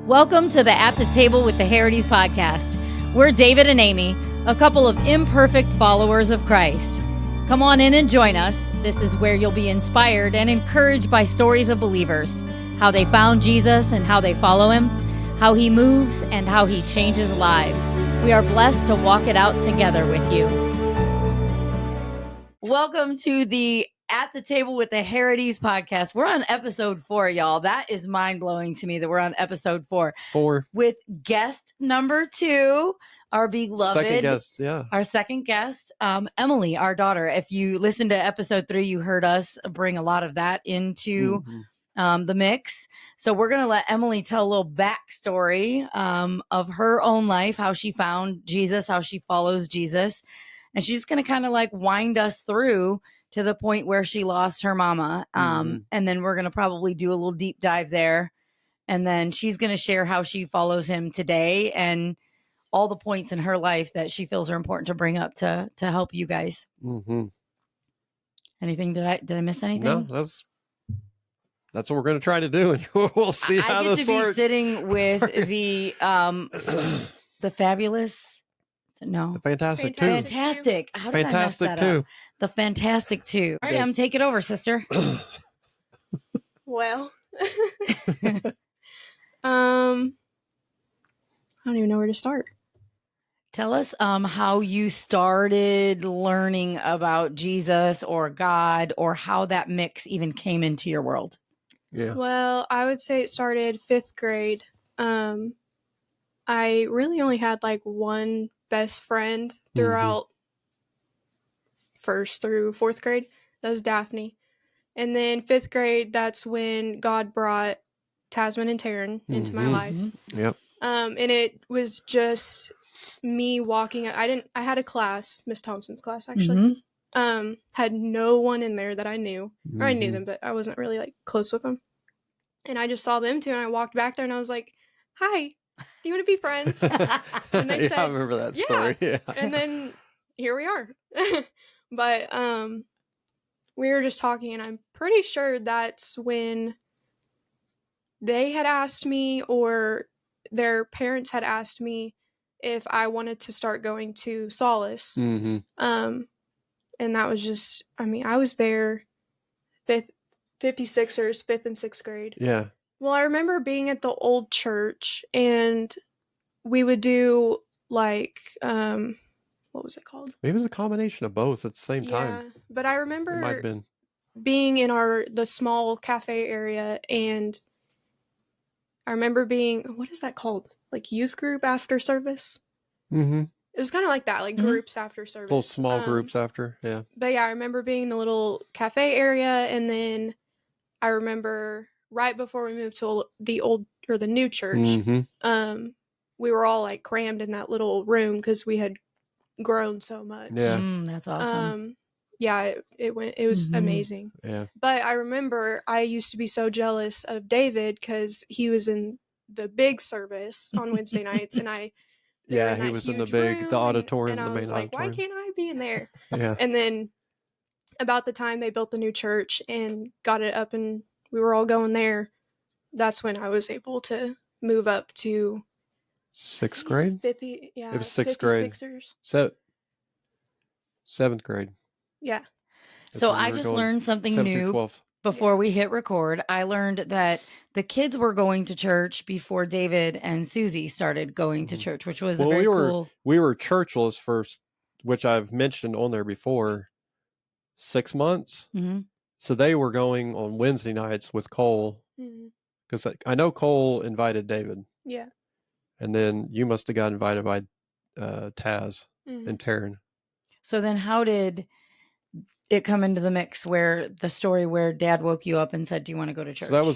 Welcome to the At the Table with the Haraughty's podcast. We're David and Amy, a couple of imperfect followers of Christ. Come on in and join us. This is where you'll be inspired and encouraged by stories of believers, how they found Jesus and how they follow him, how he moves and how he changes lives. We are blessed to walk it out together with you. Welcome to the At the Table with the Haraughty's podcast. We're on episode 4, y'all. That is mind-blowing to me that we're on episode 4. With guest number 2, our beloved second guest, yeah. Our second guest, Emily, our daughter. If you listened to episode 3, you heard us bring a lot of that into the mix. So we're going to let Emily tell a little backstory of her own life, how she found Jesus, how she follows Jesus. And she's going to kind of like wind us through to the point where she lost her mama. And then we're going to probably do a little deep dive there. And then she's going to share how she follows him today and all the points in her life that she feels are important to bring up to help you guys. Anything? Did I miss anything? No, that's what we're going to try to do. And we'll see how this works. I get to be sitting with the fabulous. No. The Fantastic 2. Fantastic. How did Fantastic I mess that 2. up? The Fantastic 2. All right, take it over, sister. Well, I don't even know where to start. Tell us how you started learning about Jesus or God, or how that mix even came into your world. Yeah. Well, I would say it started 5th grade. I really only had like one best friend throughout 1st through 4th grade. That was Daphne. And then 5th grade, that's when God brought Tasman and Taryn into my life. Yep. And it was just me walking. I had a class, Miss Thompson's class, actually. Had no one in there that I knew. Or I knew them, but I wasn't really like close with them. And I just saw them 2, and I walked back there and I was like, "Hi, do you want to be friends?" And they said, I remember that story. Yeah. And then here we are. But we were just talking, and I'm pretty sure that's when they had asked me, or their parents had asked me, if I wanted to start going to Solace. And that was just, I was there 56ers, 5th and 6th grade. Yeah. Well, I remember being at the old church, and we would do like, what was it called? Maybe it was a combination of both at the same time. Yeah, but I remember It might have been being in the small cafe area, and I remember being, what is that called? Like youth group after service? It was kind of like that, like groups after service. Little small groups after, yeah. But yeah, I remember being in the little cafe area, and then I remember right before we moved to the new church, we were all like crammed in that little room because we had grown so much. Yeah. That's awesome. Yeah, it was amazing. Yeah. But I remember I used to be so jealous of David because he was in the big service on Wednesday nights, and he was in the auditorium, and I the main was like, auditorium. why can't I be in there? Yeah. And then about the time they built the new church and got it up and we were all going there, that's when I was able to move up to 6th grade? Yeah, it was 6th grade. 7th grade. Yeah. So I just learned something new before we hit record. I learned that the kids were going to church before David and Susie started going to church, which was very cool. We were churchless first, which I've mentioned on there before, 6 months. So they were going on Wednesday nights with Cole, because I know Cole invited David. Yeah. And then you must have got invited by Taz and Taryn. So then how did it come into the mix where the story where Dad woke you up and said, "Do you want to go to church?" So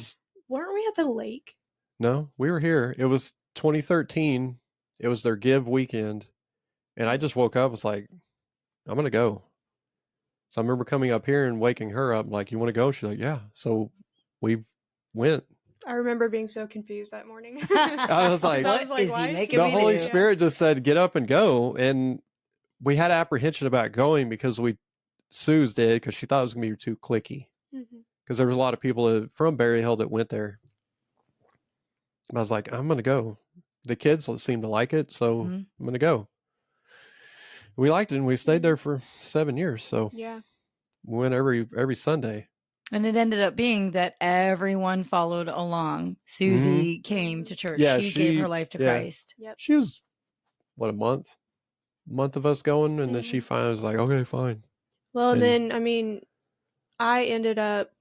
weren't we at the lake? No, we were here. It was 2013. It was their give weekend. And I just woke up, was like, I'm going to go. So I remember coming up here and waking her up, like, "You want to go?" She's like, "Yeah." So we went. I remember being so confused that morning. I was like, what is he making the me Holy do? Spirit just said, "Get up and go." And we had apprehension about going because Suze did, because she thought it was going to be too cliquey. Because there was a lot of people from Berry Hill that went there. I was like, I'm going to go. The kids seem to like it, so I'm going to go. We liked it, and we stayed there for 7 years. So Yeah. we went every Sunday. And it ended up being that everyone followed along. Susie came to church. Yeah, she gave her life to Christ. Yep. She was, what, a month of us going, and then she finally was like, okay, fine. Well, and then, I mean, I ended up,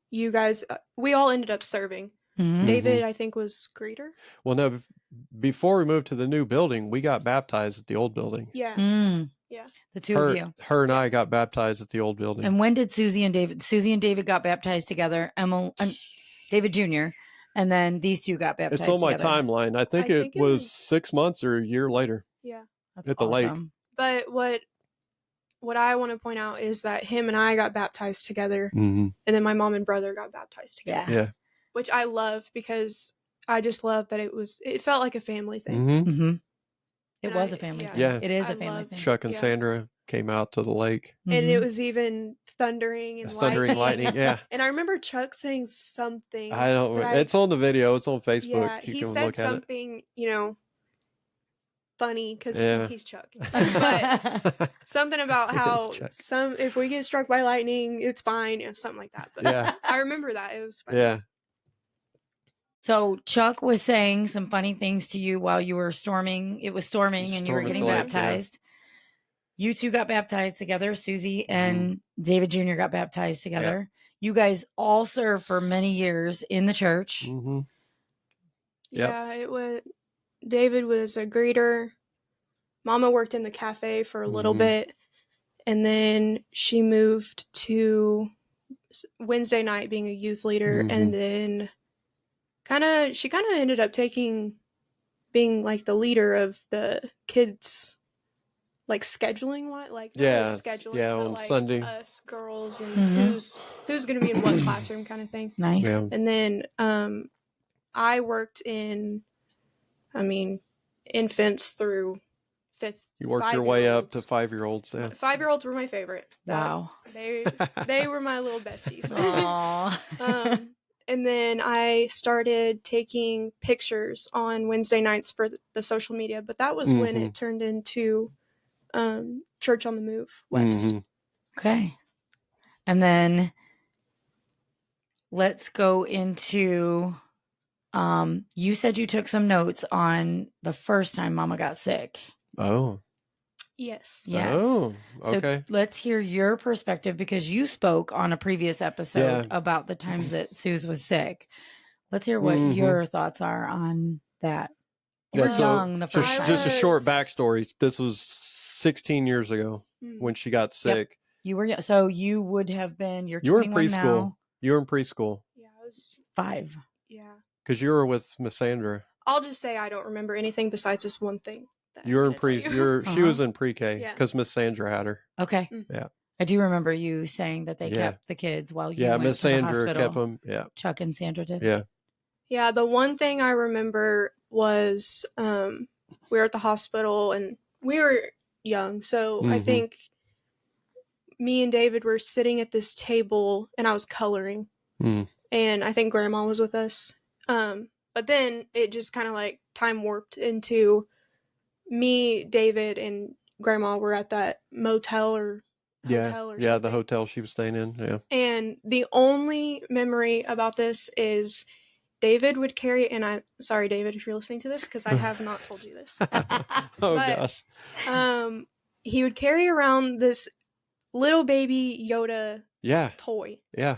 you guys, we all ended up serving. David, I think, was greeter. Well, no, before we moved to the new building, we got baptized at the old building. Yeah. Yeah. The two of you. Her and I got baptized at the old building. And when did Susie and David got baptized together? David Jr. And then these two got baptized It's on my together. timeline. I think it was 6 months or a year later. Yeah. That's at the lake. But what I want to point out is that him and I got baptized together, and then my mom and brother got baptized together. Yeah. Which I love because I just love that it felt like a family thing. It was a family thing. Yeah. It is a family thing. Chuck and Sandra came out to the lake. And it was even thundering and lightning. Yeah. And I remember Chuck saying something. I don't. It's on the video. It's on Facebook. Yeah, you he can said look something, funny because he's Chuck. But something about how if we get struck by lightning, it's fine, something like that. But yeah. I remember that. It was funny. Yeah. So Chuck was saying some funny things to you while you were storming. It was storming and you were getting baptized. You two got baptized together. Susie and David Jr. got baptized together. You guys all served for many years in the church. Yeah, David was a greeter. Mama worked in the cafe for a little bit. And then she moved to Wednesday night being a youth leader. And then she kind of ended up being like the leader of the kids, like scheduling on like Sunday, us girls and who's going to be in what classroom kind of thing. Nice. Yeah. And then I worked in, infants through fifth. You worked your way up to 5-year-olds. Yeah. 5-year-olds were my favorite. Wow. They were my little besties. Aww. And then I started taking pictures on Wednesday nights for the social media, but that was when it turned into Church on the Move West. Okay. And then let's go into, you said you took some notes on the first time Mama got sick. Oh. Yes. Oh, okay. So let's hear your perspective because you spoke on a previous episode about the times that Suze was sick. Let's hear what your thoughts are on that. You were young the first time. Just a short backstory. This was 16 years ago when she got sick. Yep. You were so you would have been you were in preschool. Now. You were in preschool. Yeah, I was 5. Yeah. Because you were with Miss Sandra. I'll just say I don't remember anything besides this one thing. You were in She was in pre-K because Miss Sandra had her. Okay. Yeah. I do remember you saying that they kept the kids while you went Miss to the Sandra hospital. kept them. Yeah. Chuck and Sandra did. Yeah. Yeah. The one thing I remember was we were at the hospital and we were young. So I think me and David were sitting at this table and I was coloring. And I think Grandma was with us. But then it just kind of like time warped into me, David, and Grandma were at that motel or hotel or something. Yeah, the hotel she was staying in. Yeah. And the only memory about this is David would carry, and I'm sorry, David, if you're listening to this, because I have not told you this. Gosh. He would carry around this little baby Yoda toy. Yeah.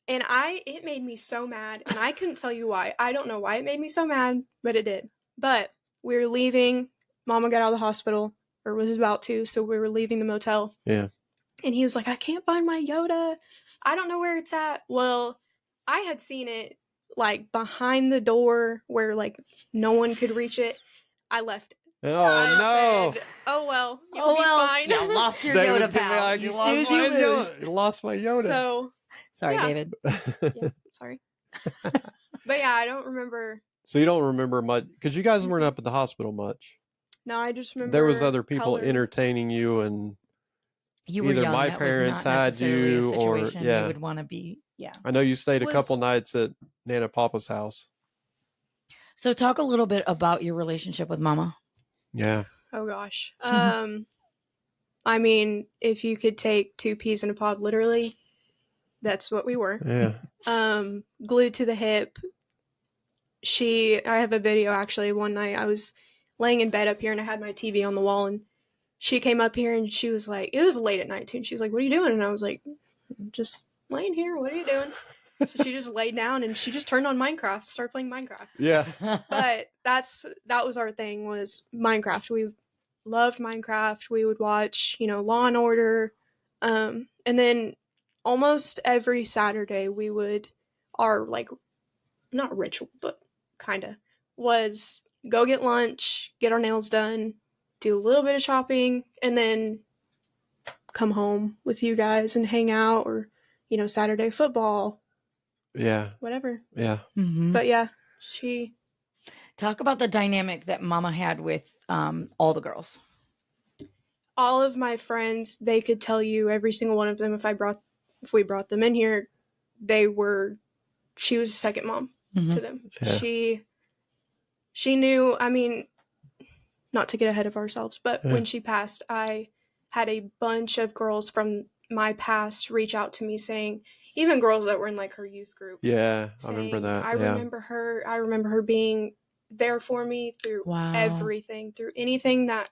And it made me so mad, and I couldn't tell you why. I don't know why it made me so mad, but it did. But we were leaving. Mama got out of the hospital, or was about to, so we were leaving the motel. Yeah. And he was like, I can't find my Yoda. I don't know where it's at. Well, I had seen it, like, behind the door where, like, no one could reach it. I left it. Oh, no. Said, oh, well. You'll be fine. You lost your Yoda, pal. Like, you lost my Yoda. So, sorry, David. Yeah, sorry. But yeah, I don't remember. So you don't remember much, because you guys weren't up at the hospital much. No, I just remember there was other people coloring. entertaining you, and you were either young. my That parents was not had you, or you would want to be. Yeah, I know you stayed a couple nights at Nana Papa's house. So talk a little bit about your relationship with Mama. Yeah. Oh gosh. I mean, if you could take two peas in a pod, literally, that's what we were. Yeah. Glued to the hip. I have a video actually. One night I was laying in bed up here and I had my TV on the wall, and she came up here and she was like, it was late at night too, and she was like, "What are you doing?" And I was like, "Just laying here. What are you doing?" So she just laid down and she just turned on Minecraft, started playing Minecraft. Yeah. But that was our thing, was Minecraft. We loved Minecraft. We would watch, Law and Order. And then almost every Saturday we would, our like, not ritual, but kind of, was go get lunch, get our nails done, do a little bit of shopping, and then come home with you guys and hang out, or, Saturday football. Yeah. Whatever. Yeah. Mm-hmm. But yeah, Talk about the dynamic that Mama had with all the girls. all of my friends, they could tell you, every single one of them, if we brought them in here, she was a second mom to them. Yeah. She knew, I mean, not to get ahead of ourselves, but when she passed, I had a bunch of girls from my past reach out to me saying, even girls that were in like her youth group. Yeah, I saying, remember that. I remember her being there for me through everything, through anything that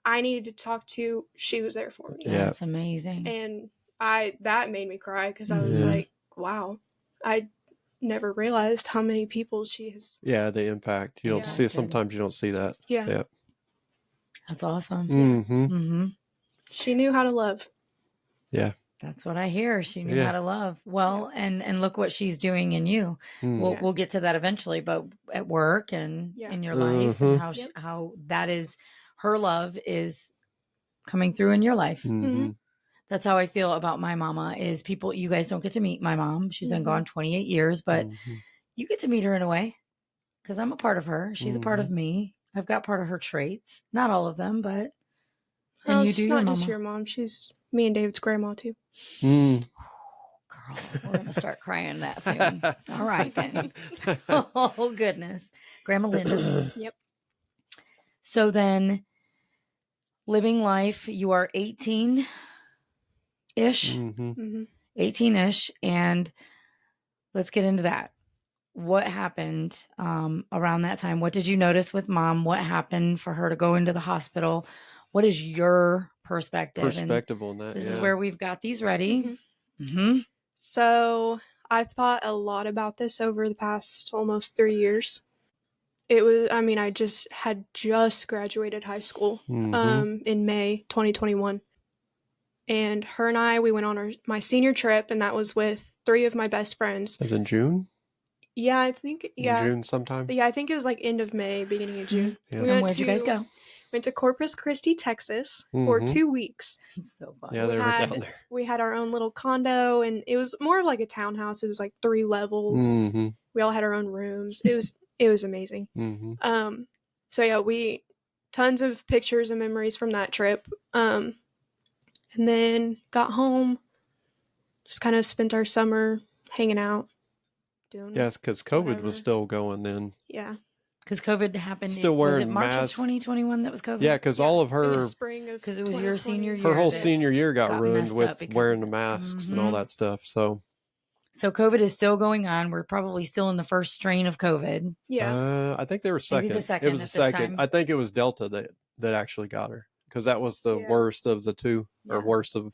I needed to talk to, she was there for me. Yeah. That's amazing. And that made me cry, because I was like, wow, I never realized how many people she has. Yeah, the impact. You don't see it. Sometimes you don't see that. Yeah. Yeah. That's awesome. Mm-hmm. Mm-hmm. She knew how to love. Yeah. That's what I hear. She knew how to love. Well, and look what she's doing in you. We'll get to that eventually, but at work and in your life, and how that is, her love is coming through in your life. Mm-hmm. That's how I feel about my mama. Is people, you guys don't get to meet my mom. She's been gone 28 years, but you get to meet her in a way, because I'm a part of her. She's a part of me. I've got part of her traits. Not all of them, but and you do she's your not mama. just your mom. She's me and David's grandma too. Girl, we're going to start crying that soon. All right, then. Oh, goodness. Grandma Linda. Yep. So then, living life, you are 18-ish. 18-ish. And let's get into that. What happened around that time? What did you notice with Mom? What happened for her to go into the hospital? What is your perspective? On that. This is where we've got these ready. So I've thought a lot about this over the past almost 3 years. I had just graduated high school in May 2021. And her and I, we went on my senior trip, and that was with 3 of my best friends. It was in June? Yeah, I think, In June sometime? Yeah, I think it was like end of May, beginning of June. Yeah. And where'd you guys go? Went to Corpus Christi, Texas for 2 weeks. So fun. Yeah, they were down there. We had our own little condo, and it was more of like a townhouse. It was like 3 levels. We all had our own rooms. It was amazing. So yeah, tons of pictures and memories from that trip. And then got home, just kind of spent our summer hanging out. Yes, because COVID was still going then. Yeah. Because COVID happened. Still wearing was it March masks. of 2021 that was COVID? Yeah, because all of her... It was spring of... Because it was your senior year. Her whole senior year got ruined with wearing the of masks and all that stuff, So COVID is still going on. We're probably still in the first strain of COVID. Yeah. I think they were second. Maybe the second. It was the second. I think it was Delta that actually got her, because that was the worst of the two, or worst of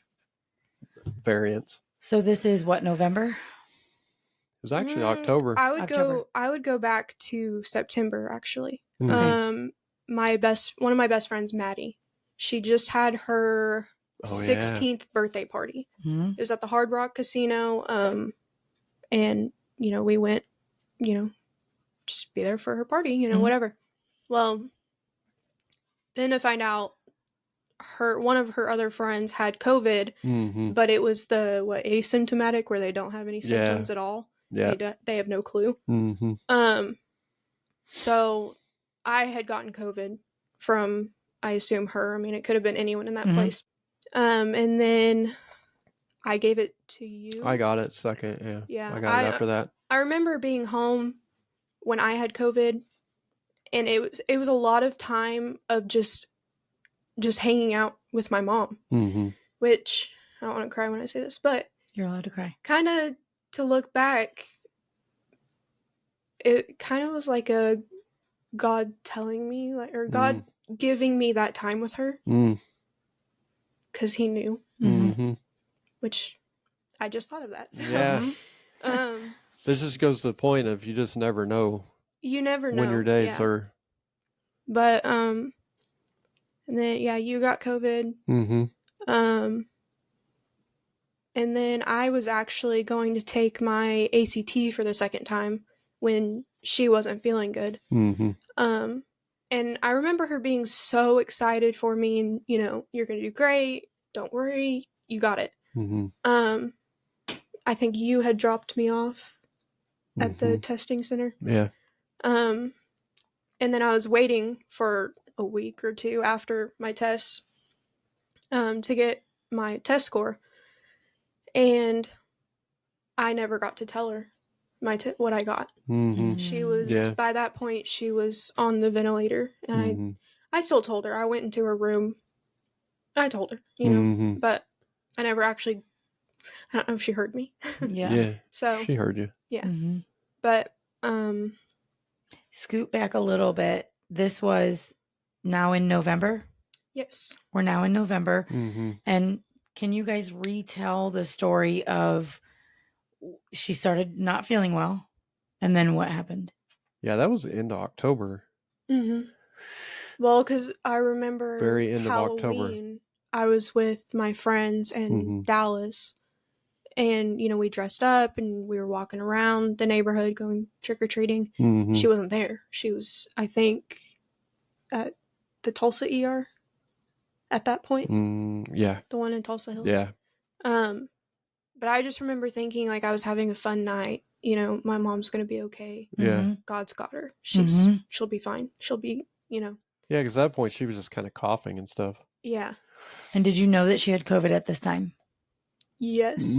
variants. So this is what, November? It was actually October. I would go back to September, actually. Okay. One of my best friends, Maddie, she just had her 16th birthday party. It was at the Hard Rock Casino. And we went, just be there for her party, whatever. Well, then to find out, one of her other friends had COVID, but it was the asymptomatic, where they don't have any symptoms at all. Yeah, they have no clue. So I had gotten COVID from, I assume, her. I mean, it could have been anyone in that place. And then I gave it to you. I got it second. Yeah. Yeah. I got it after that. I remember being home when I had COVID, And it was a lot of time of just hanging out with my mom, which I don't want to cry when I say this, but You're allowed to cry. kind of to look back, it kind of was like a God telling me, like, or God giving me that time with her, because He knew, which I just thought of that. So. Yeah. This just goes to the point of you just never know. You never know when your days are. But and then you got COVID. And then I was actually going to take my ACT for the second time when she wasn't feeling good. And I remember her being so excited for me, and you're gonna do great. Don't worry, you got it. I think you had dropped me off at the testing center. Yeah. And then I was waiting for a week or two after my tests to get my test score, and I never got to tell her what I got. She was by that point she was on the ventilator, and I still told her. I went into her room. I told her, but I never actually. I don't know if she heard me. Yeah. So she heard you. Yeah. But scoot back a little bit. This was now in November. Yes. We're now in November. And can you guys retell the story of she started not feeling well, and then what happened? Yeah, that was the end of October. Well, because I remember very end Halloween, of October. I was with my friends in Dallas, and we dressed up and we were walking around the neighborhood going trick-or-treating. She wasn't there. She was, I think, at the Tulsa ER at that point. Yeah. The one in Tulsa Hills. Yeah. But I just remember thinking, like, I was having a fun night. My mom's gonna be okay. Yeah. God's got her. She'll be fine. She'll be, Yeah, because at that point she was just kind of coughing and stuff. Yeah. And did you know that she had COVID at this time? Yes.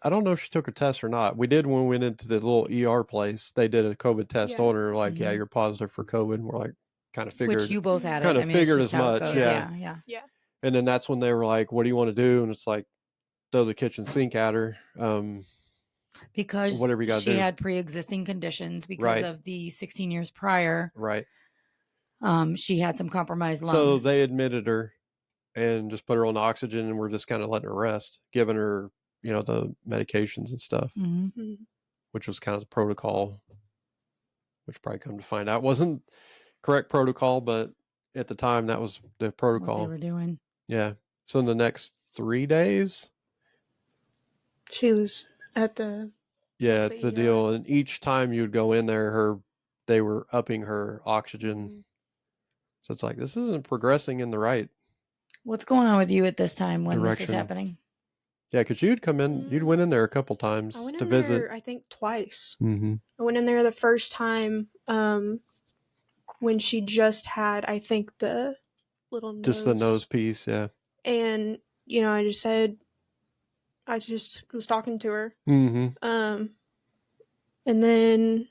I don't know if she took a test or not. We did when we went into the little ER place. They did a COVID test on her. Like, yeah, you're positive for COVID. We're like, kind of figured. Which you both had. Kind of figured as much. Yeah. And then that's when they were like, "What do you want to do?" And it's like, throw the kitchen sink at her. Because whatever you got to do. She had pre-existing conditions because of the 16 years prior. Right. She had some compromised lungs. So they admitted her and just put her on oxygen, and we're just kind of letting her rest, giving her, the medications and stuff, which was kind of the protocol, which probably come to find out wasn't correct protocol, but at the time that was the protocol. What they were doing. Yeah. So in the next 3 days, she was at the. Yeah, it's the deal. And each time you'd go in there, they were upping her oxygen. So it's like, this isn't progressing in the right. What's going on with you at this time when direction. this is happening? Yeah, because you'd come in, you'd went in there a couple times to visit. There, I think twice. I went in there the first time when she just had, I think, the little nose. Just the nose piece, yeah. And, I just said, I just was talking to her. And then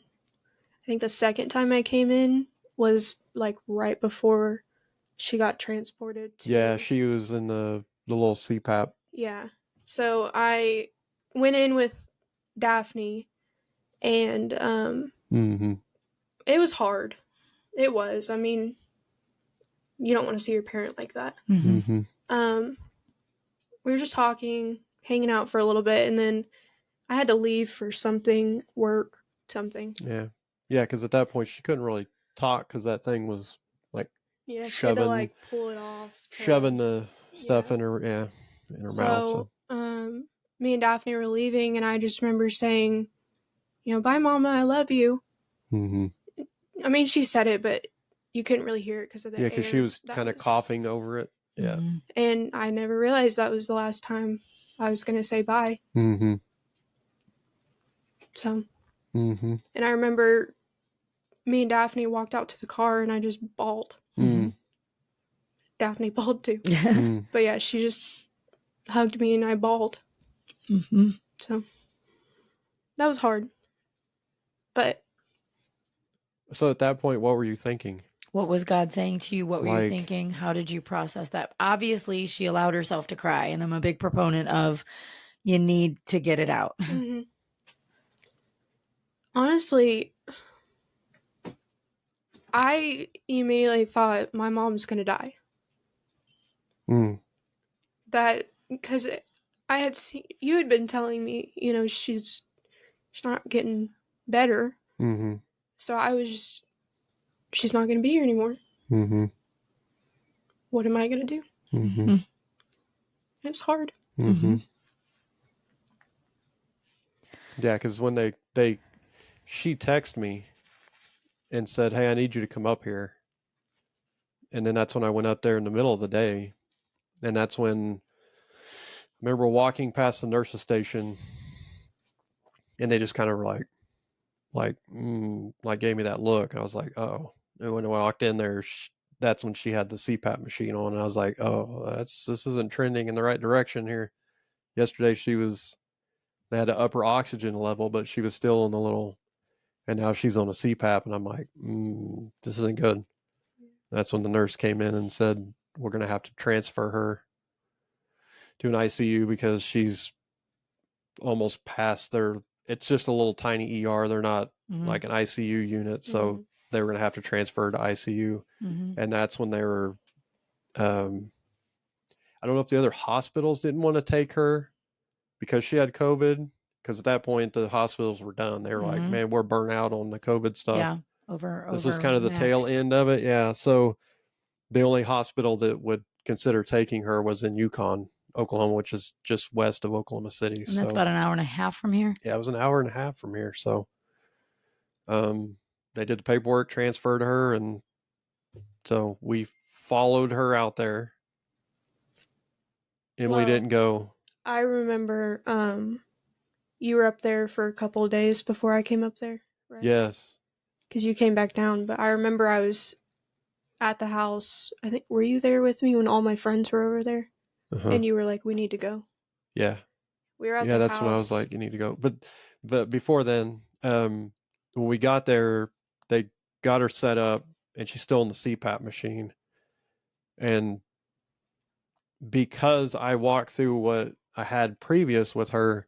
I think the second time I came in was like right before she got transported to. Yeah, she was in the little CPAP. Yeah. So I went in with Daphne, and it was hard. It was. I mean, you don't want to see your parent like that. We were just talking, hanging out for a little bit, and then I had to leave for something, work, something. Yeah. Yeah, because at that point she couldn't really talk because that thing was like shoving, she had to like pull it off. Shoving the stuff in her in her mouth. So me and Daphne were leaving, and I just remember saying, bye, Mama, I love you. I mean, she said it, but you couldn't really hear it because of the because she was kind of coughing over it. Yeah. And I never realized that was the last time I was going to say bye. So. And I remember me and Daphne walked out to the car, and I just bawled. Daphne bawled too. But yeah, she just hugged me, and I bawled. So that was hard. But So at that point, what were you thinking? What was God saying to you? What were you Like- thinking? How did you process that? Obviously, she allowed herself to cry, and I'm a big proponent of you need to get it out. Mm-hmm. Honestly, I immediately thought my mom's gonna die. Mm. That because I had seen you had been telling me, you know, she's not getting better. Mm-hmm. So I was just, she's not gonna be here anymore. Mm-hmm. What am I gonna do? Mm-hmm. It's hard. Mm-hmm. Yeah, because when she texted me and said, "Hey, I need you to come up here," and then that's when I went up there in the middle of the day, and that's when I remember walking past the nurse's station, and they just kind of were like gave me that look. I was like, oh. And when I walked in there, that's when she had the CPAP machine on, and I was like, oh, this isn't trending in the right direction here. Yesterday they had an upper oxygen level, but she was still on the little, and now she's on a CPAP, and I'm like, this isn't good. That's when the nurse came in and said, we're going to have to transfer her to an ICU because she's almost past it's just a little tiny ER. They're not like an ICU unit. So they were going to have to transfer to ICU. And that's when they were, I don't know if the other hospitals didn't want to take her because she had COVID. Because at that point, the hospitals were done. They were like, man, we're burnt out on the COVID stuff. Yeah. This was kind of the tail end of it. Yeah. So the only hospital that would consider taking her was in Yukon, Oklahoma, which is just west of Oklahoma City. And that's about an hour and a half from here. Yeah, it was an hour and a half from here. So they did the paperwork, transferred her, and so we followed her out there. Emily didn't go. I remember you were up there for a couple of days before I came up there, right? Yes. Because you came back down, but I remember I was at the house. I think, were you there with me when all my friends were over there? And you were like, we need to go. Yeah. We were at the house. Yeah, that's when I was like, you need to go. But before then, when we got there, they got her set up, and she's still in the CPAP machine. And because I walked through what I had previous with her,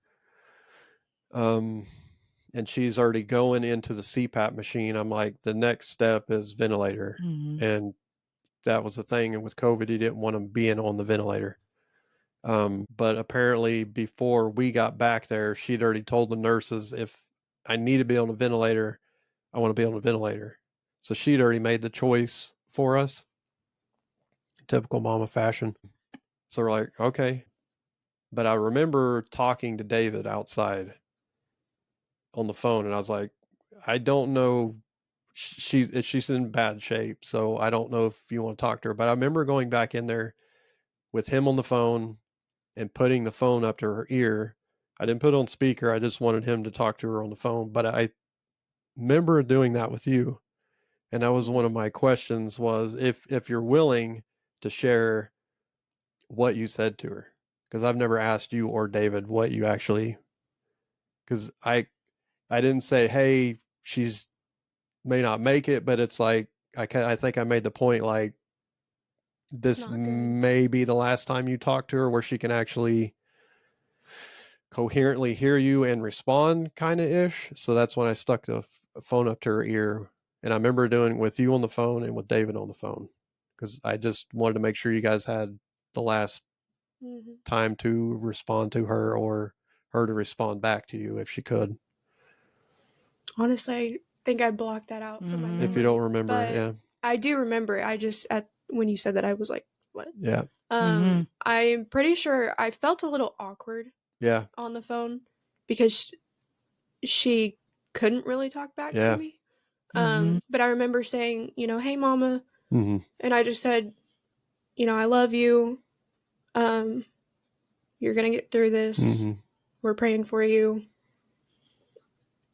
and she's already going into the CPAP machine, I'm like, the next step is ventilator. And that was the thing. And with COVID, he didn't want him being on the ventilator. But apparently before we got back there, she'd already told the nurses, if I need to be on a ventilator, I want to be on a ventilator. So she'd already made the choice for us. Typical mama fashion. So we're like, okay. But I remember talking to David outside on the phone, and I was like, I don't know. She's in bad shape, so I don't know if you want to talk to her. But I remember going back in there with him on the phone and putting the phone up to her ear. I didn't put it on speaker. I just wanted him to talk to her on the phone. But I remember doing that with you. And that was one of my questions was if you're willing to share what you said to her. Because I've never asked you or David what you actually, because I didn't say, hey, she's may not make it, but it's like, I think I made the point like, this may be the last time you talk to her where she can actually coherently hear you and respond kind of ish. So that's when I stuck the phone up to her ear. And I remember doing it with you on the phone and with David on the phone because I just wanted to make sure you guys had the last time to respond to her or her to respond back to you if she could. Honestly, I think I blocked that out from my memory. If you don't remember, but yeah. I do remember it. I just, when you said that, I was like, what? Yeah. I'm pretty sure I felt a little awkward. Yeah. On the phone because she couldn't really talk back to me. But I remember saying, you know, hey, mama. And I just said, you know, I love you. You're going to get through this. We're praying for you.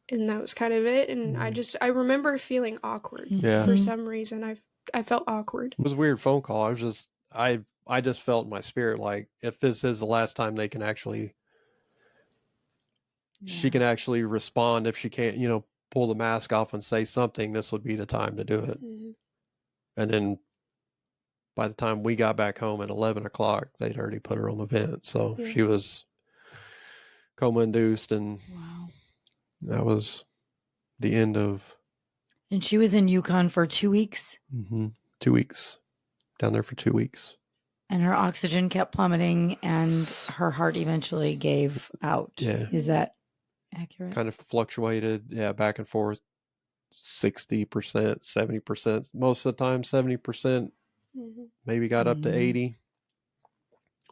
And that was kind of it. And I remember feeling awkward. For some reason. I felt awkward. It was a weird phone call. I just felt in my spirit like if this is the last time they can actually, she can actually respond if she can't, you know, pull the mask off and say something, this would be the time to do it. Mm-hmm. And then by the time we got back home at 11 o'clock, they'd already put her on the vent. So Yeah. she was coma induced, and Wow. that was the end of. And she was in Yukon for 2 weeks. 2 weeks. Down there for 2 weeks. And her oxygen kept plummeting, and her heart eventually gave out. Yeah. Is that accurate? Kind of fluctuated, back and forth, 60%, 70%. Most of the time, 70%. Mm-hmm. Maybe got up to 80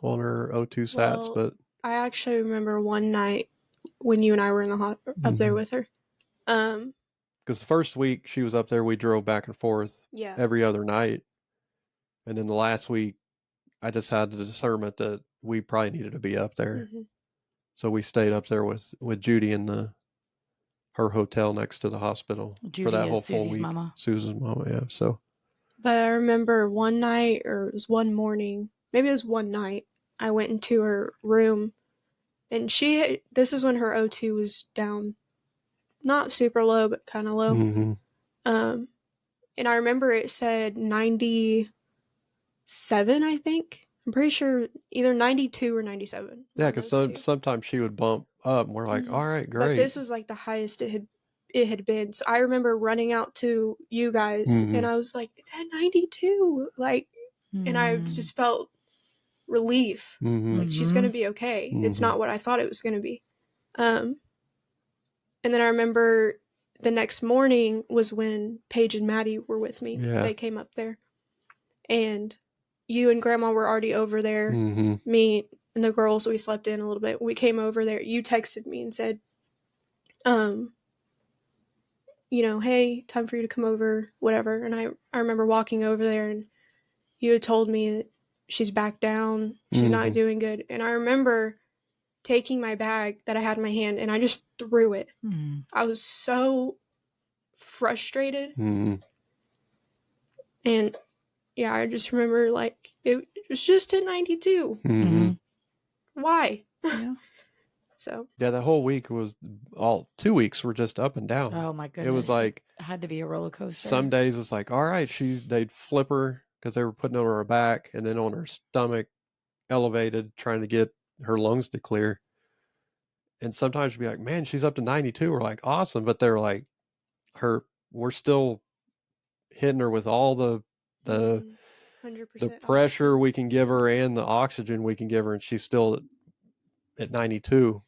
on her O2 sats, but I actually remember one night when you and I were in the up there with her. Because the first week she was up there, we drove back and forth every other night. And then the last week, I just had the discernment that we probably needed to be up there. Mm-hmm. So we stayed up there with Judy in her hotel next to the hospital Judy for that is whole full Susie's week. mama. Susan's mama, yeah. So, but I remember one night, or it was one morning, maybe it was one night, I went into her room, and this is when her O2 was down, not super low, but kind of low. mm-hmm. And I remember it said 97, I think. I'm pretty sure either 92 or 97. Yeah, because sometimes she would bump up, and we're like, all right, great. But this was like the highest it had been. So I remember running out to you guys, and I was like, it's at 92. Like, and I just felt relief. Like, she's going to be okay. It's not what I thought it was going to be. And then I remember the next morning was when Paige and Maddie were with me. Yeah. They came up there. And you and Grandma were already over there. Me and the girls, we slept in a little bit. We came over there. You texted me and said, hey, time for you to come over, whatever. And I remember walking over there, and you had told me that she's back down. She's not doing good. And I remember taking my bag that I had in my hand, and I just threw it. I was so frustrated. And yeah, I just remember, like, it was just at 92. Why? Yeah. So. Yeah, the whole week was 2 weeks were just up and down. Oh my goodness. It was like, it had to be a roller coaster. Some days it's like, all right, they'd flip her because they were putting it on her back and then on her stomach, elevated, trying to get her lungs to clear. And sometimes you'd be like, man, she's up to 92. We're like, awesome. But they're like, we're still hitting her with all the 100% pressure we can give her and the oxygen we can give her, and she's still at 92.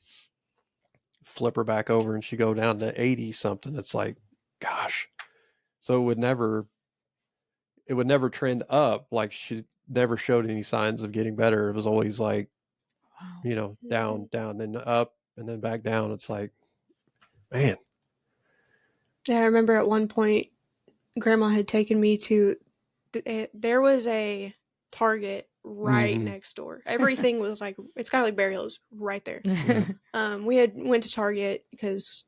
Flip her back over and she go down to 80 something. It's like, gosh. So it would never trend up. Like, she never showed any signs of getting better. It was always like, down, then up, and then back down. It's like, man. Yeah, I remember at one point, Grandma had taken me to, there was a Target right next door. Everything was like, it's kind of like Bear Hills right there. We went to Target because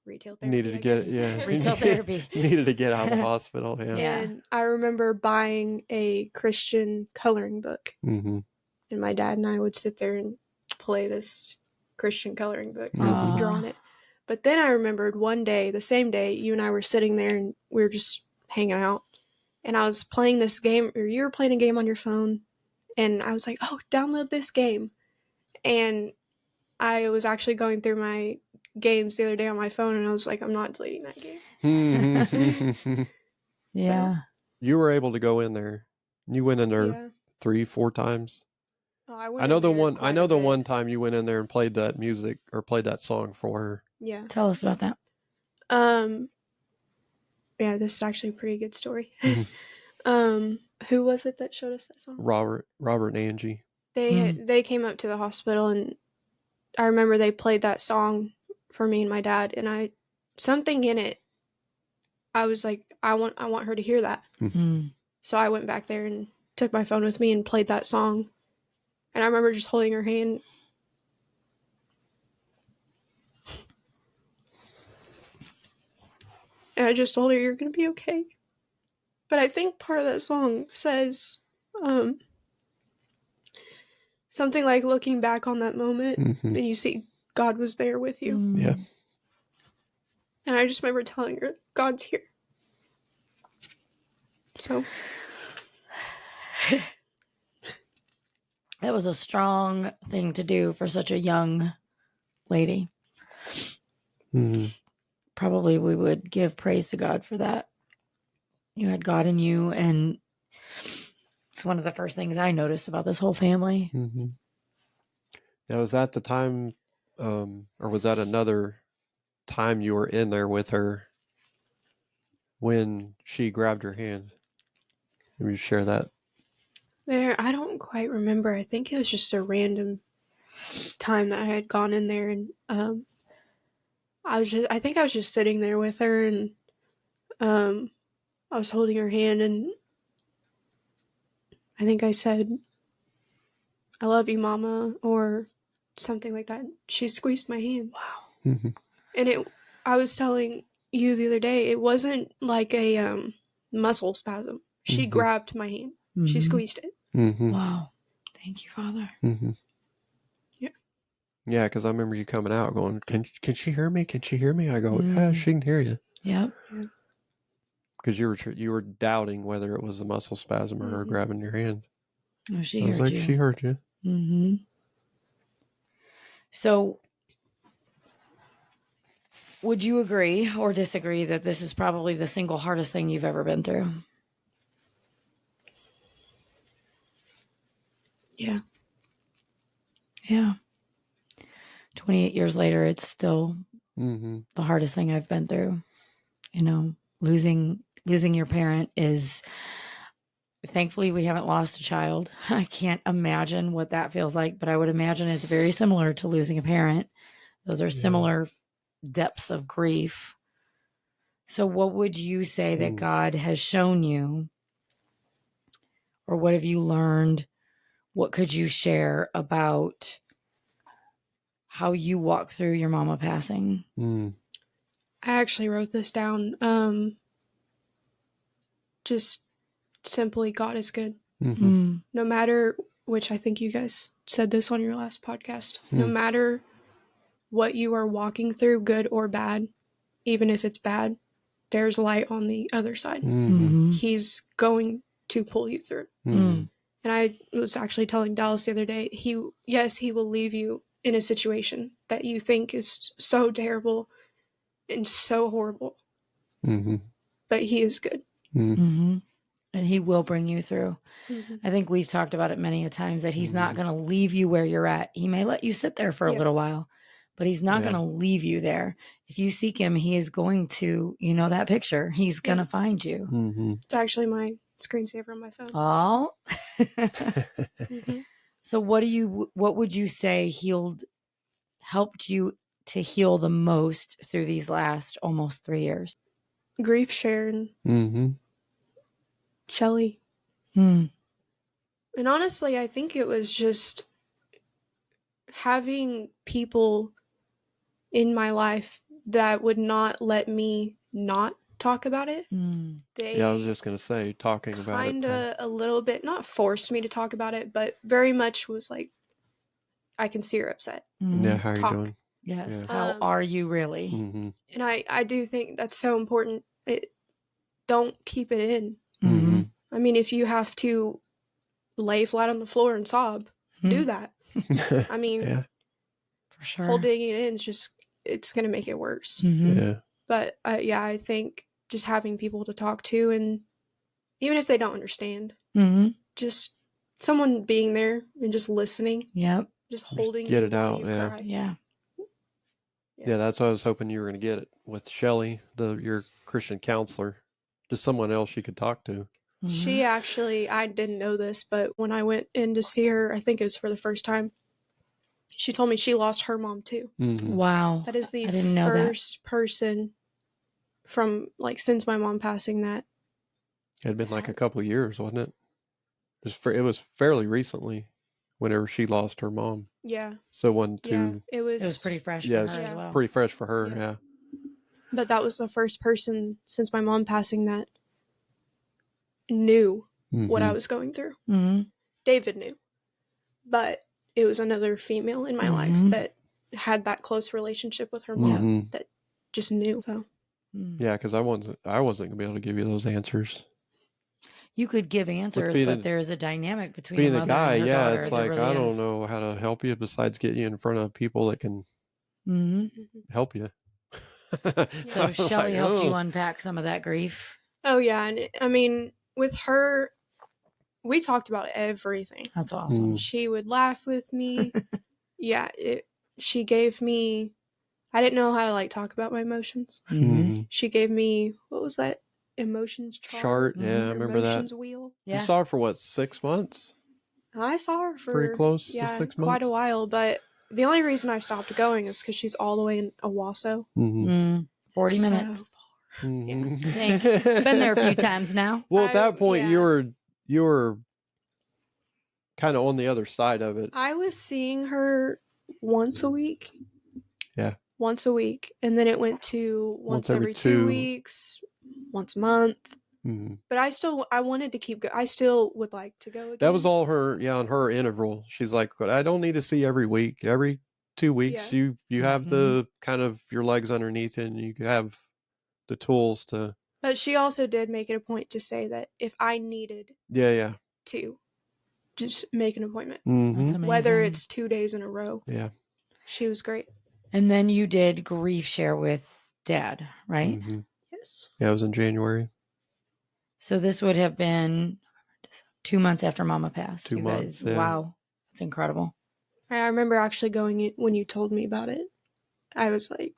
retail therapy. Needed to get it, yeah. Retail therapy. Needed to get out of the hospital, yeah. And I remember buying a Christian coloring book. And my dad and I would sit there and play this Christian coloring book and draw on it. But then I remembered one day, the same day, you and I were sitting there and we were just hanging out. And I was playing this game, or you were playing a game on your phone. And I was like, oh, download this game. And I was actually going through my games the other day on my phone, and I was like, I'm not deleting that game. Yeah. So, you were able to go in there. You went in there 3-4 times. Oh, I know the one time you went in there and played that music or played that song for her. Yeah. Tell us about that. Yeah, this is actually a pretty good story. Who was it that showed us that song? Robert and Angie. They came up to the hospital, and I remember they played that song for me and my dad, and something in it, I was like, I want her to hear that. So I went back there and took my phone with me and played that song. And I remember just holding her hand. And I just told her, you're going to be okay. But I think part of that song says something like, looking back on that moment, and you see God was there with you. Yeah. And I just remember telling her, God's here. So. That was a strong thing to do for such a young lady. Probably we would give praise to God for that. You had God in you, and it's one of the first things I noticed about this whole family. Now, was that the time, or was that another time you were in there with her when she grabbed her hand? Maybe you share that. I don't quite remember. I think it was just a random time that I had gone in there, and I think I was just sitting there with her, and I was holding her hand, and I think I said, "I love you, Mama," or something like that. She squeezed my hand. Wow. And I was telling you the other day, it wasn't like a muscle spasm. She grabbed my hand. She squeezed it. Wow. Thank you, Father. Yeah. Yeah, because I remember you coming out going, can she hear me? Can she hear me? I go, yeah, she can hear you. Yep. Yeah. Because you were doubting whether it was a muscle spasm or her grabbing your hand. Oh, she I was heard like, you. she heard you. So, would you agree or disagree that this is probably the single hardest thing you've ever been through? Yeah. Yeah. 28 years later, it's still Mm-hmm. the hardest thing I've been through. You know, losing your parent is, thankfully we haven't lost a child. I can't imagine what that feels like, but I would imagine it's very similar to losing a parent. Those are similar depths of grief. So what would you say that God has shown you, or what have you learned? What could you share about how you walk through your mama passing? I actually wrote this down. Just simply, God is good. No matter, which I think you guys said this on your last podcast, no matter what you are walking through, good or bad, even if it's bad, there's light on the other side. He's going to pull you through. And I was actually telling Dallas the other day, he will leave you in a situation that you think is so terrible and so horrible. But he is good. And he will bring you through. I think we've talked about it many a times that he's not going to leave you where you're at. He may let you sit there for a little while, but he's not going to leave you there. If you seek him, he is going to, that picture. He's going to find you. It's actually my screensaver on my phone. Oh. So what would you say helped you to heal the most through these last almost 3 years? Grief sharing. Shelly. And honestly, I think it was just having people in my life that would not let me not talk about it. I was just going to say, talking about it. Kind of a little bit, not forced me to talk about it, but very much was like, I can see you're upset. Yeah, how are you doing? Yes. Yeah. How are you really? And I do think that's so important. Don't keep it in. I mean, if you have to lay flat on the floor and sob, do that. I mean, for sure. Holding it in is it's going to make it worse. But I think just having people to talk to, and even if they don't understand, just someone being there and just listening. Yep. Just holding get you it out. cry. Yeah. Yeah, that's what I was hoping you were going to get it with Shelly, your Christian counselor, just someone else you could talk to. She actually, I didn't know this, but when I went in to see her, I think it was for the first time, she told me she lost her mom too. Wow. That is the first person from since my mom passing that. It had been like a couple of years, wasn't it? It was fairly recently whenever she lost her mom. Yeah. So it was pretty fresh for her as well. Pretty fresh for her, yeah. But that was the first person since my mom passing that knew what I was going through. David knew. But it was another female in my life that had that close relationship with her mom that just knew. So. Yeah, because I wasn't gonna be able to give you those answers. You could give answers, being but a- there's a dynamic between a Being a mother guy, and her yeah, daughter. it's There like really I don't is. know how to help you besides get you in front of people that can hmm help you. So I'm Shelly like, helped you oh. unpack some of that grief. Oh yeah, and I mean, with her, we talked about everything. That's awesome. She would laugh with me. Yeah, she gave me. I didn't know how to like talk about my emotions. Mhm. She gave me, what was that, emotions Chart, chart? yeah, I Or remember that. emotions wheel. You Yeah. saw her for what, 6 months? I saw her for Pretty close to 6 quite a months? while, but the only reason I stopped going is because she's all the way in Owasso. 40 So minutes. Mhm. Think. Been there a few times now. Well, at that point, yeah. you were kind of on the other side of it. I was seeing her once a week. Yeah. Once a week. And then it went to once every every 2 2. weeks, once a month. Mhm. But I wanted to keep going. I still would like to go again. That was all her, on her interval. She's like, "But I don't need to see every week. Every 2 weeks, Yeah. you have the kind of your legs underneath it, and you have the tools to." But she also did make it a point to say that if I needed Yeah. to, just make an appointment. That's amazing. Whether it's 2 days in a row. Yeah. She was great. And then you did grief share with Dad, right? Yes. Yeah, it was in January. So this would have been 2 months after Mama passed. 2 you months, guys, yeah. wow. That's incredible. I remember actually going in, when you told me about it. I was like,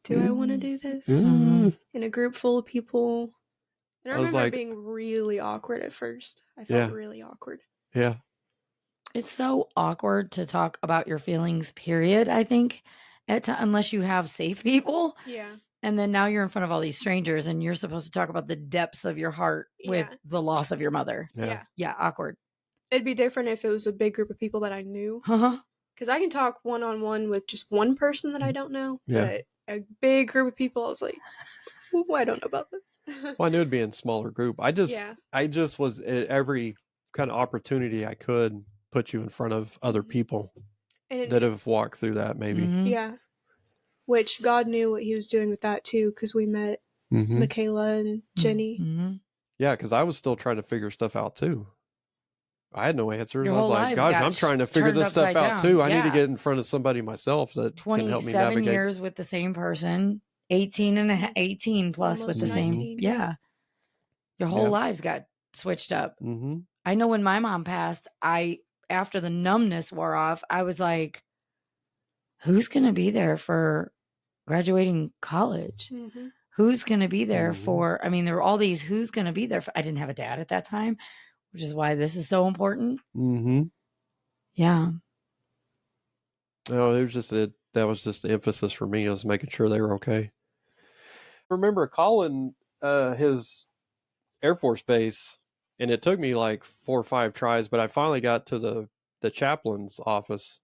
do I want to do this? Mhm. In a group full of people. And I I was remember like- it being really awkward at first. I felt really awkward. Yeah. It's so awkward to talk about your feelings, period, I think, unless you have safe people. Yeah. And then now you're in front of all these strangers and you're supposed to talk about the depths of your heart with Yeah. the loss of your mother. Yeah. Yeah, awkward. It'd be different if it was a big group of people that I knew. Uh-huh. Because I can talk one-on-one with just one person that I don't know. Yeah. But a big group of people, I was like, "Ooh, I don't know about this." Well, I knew it'd be in smaller group. I Yeah. just was at every kind of opportunity I could put you in front of other people And that have walked through that, maybe. Mhm. yeah. Which God knew what he was doing with that too, because we met Michaela and Jenny. Mhm. Yeah, because I was still trying to figure stuff out too. I had no answers. Your I was whole like, lives gosh, got I'm trying to figure turned this stuff upside out down. too. I need to Yeah. get in front of somebody myself that can help me 27 navigate. years with the same person, 18 plus with Almost the same. 19, Yeah. Your whole Yeah. lives got switched up. Mm-hmm. I know when my mom passed, after the numbness wore off, I was like, who's going to be there for graduating college? Mm-hmm. Who's going to be there Mhm. for, I mean, there were all these who's going to be there for, I didn't have a dad at that time, which is why this is so important. Mm-hmm. Yeah. No, it was just that was just the emphasis for me, was making sure they were okay. I remember calling his Air Force base, and it took me like 4 or 5 tries, but I finally got to the chaplain's office,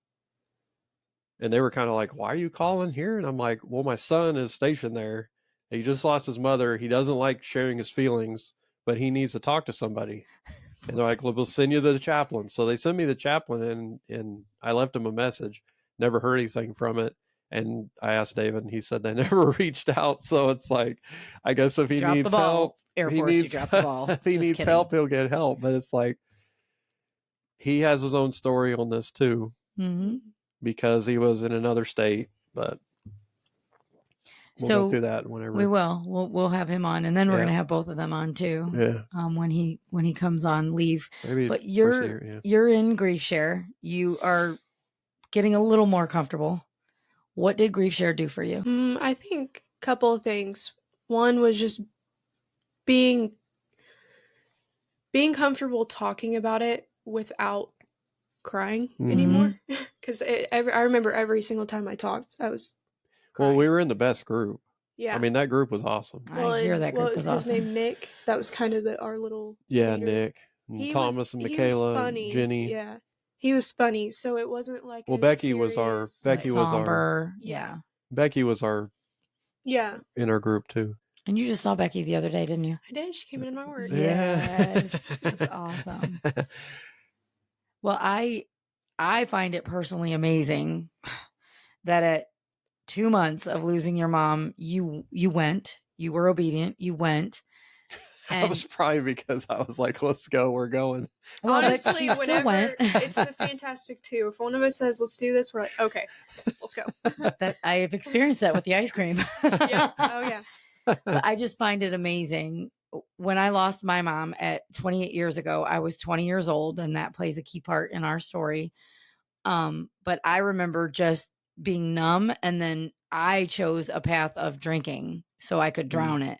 and they were kind of like, "Why are you calling here?" And I'm like, "Well, my son is stationed there. He just lost his mother. He doesn't like sharing his feelings, but he needs to talk to somebody." And they're like, "Well, we'll send you to the chaplain." So they sent me the chaplain, and I left him a message. Never heard anything from it. And I asked David, and he said they never reached out. So it's like, I guess if he Drop the needs ball, help, Air he Force, you needs, dropped the ball. if he Just needs kidding. help, he'll get help. But it's like, he has his own story on this too, Mhm. because he was in another state. But we'll go So through that whenever. we will. We'll have him on, and then we're Yeah. going to have both of them on too. Yeah. When he comes on leave. Maybe But first year, yeah. you're in grief share. You are getting a little more comfortable. What did grief share do for you? I think a couple of things. One was just being comfortable talking about it without crying Mhm. anymore. Because I remember every single time I talked, I was crying. Well, we were in the best group. Yeah. I mean, that group was awesome. I hear that group was his awesome. name Nick. That was kind of our little Yeah, leader. Nick, and He Thomas, was, and he was Michaela, funny. and Jenny. Yeah, he was funny. So it wasn't like Well, a Becky was our serious- Becky was our somber. Yeah. Becky was our Yeah, in our group too. And you just saw Becky the other day, didn't you? I did. She came in my work. Yes. That's awesome. Well, I find it personally amazing that at 2 months of losing your mom, you went, You were obedient. You went. That was probably because I was like, let's go, we're going. Well, but Honestly, she still whenever went. it's the Fantastic Two, if one of us says, let's do this, we're like, okay, let's go. That I have experienced that with the ice cream. Yeah. Oh, yeah. But I just find it amazing. When I lost my mom at 28 years ago, I was 20 years old, and that plays a key part in our story. But I remember just being numb, and then I chose a path of drinking so I could drown it.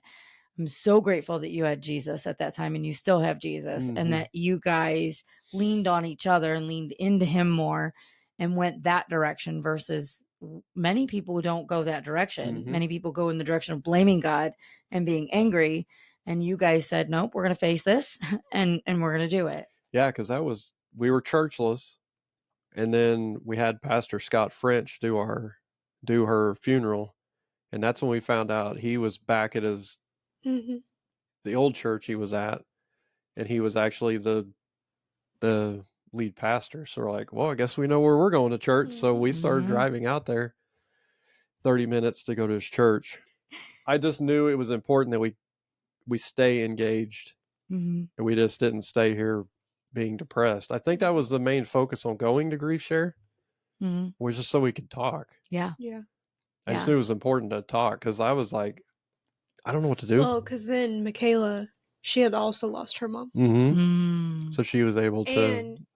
I'm so grateful that you had Jesus at that time, and you still have Jesus, and that you guys leaned on each other and leaned into him more and went that direction versus many people who don't go that direction. Many people go in the direction of blaming God and being angry. And you guys said, nope, we're going to face this and we're going to do it. Yeah, because we were churchless. And then we had Pastor Scott French do her funeral. And that's when we found out he was back at the old church he was at. And he was actually the lead pastor. So we're like, well, I guess we know where we're going to church. So we started driving out there 30 minutes to go to his church. I just knew it was important that we stay engaged and we just didn't stay here being depressed. I think that was the main focus on going to Grief Share was just so we could talk. Yeah. I just knew it was important to talk because I was like, I don't know what to do. Well, because then Michaela, she had also lost her mom. So she was able to. And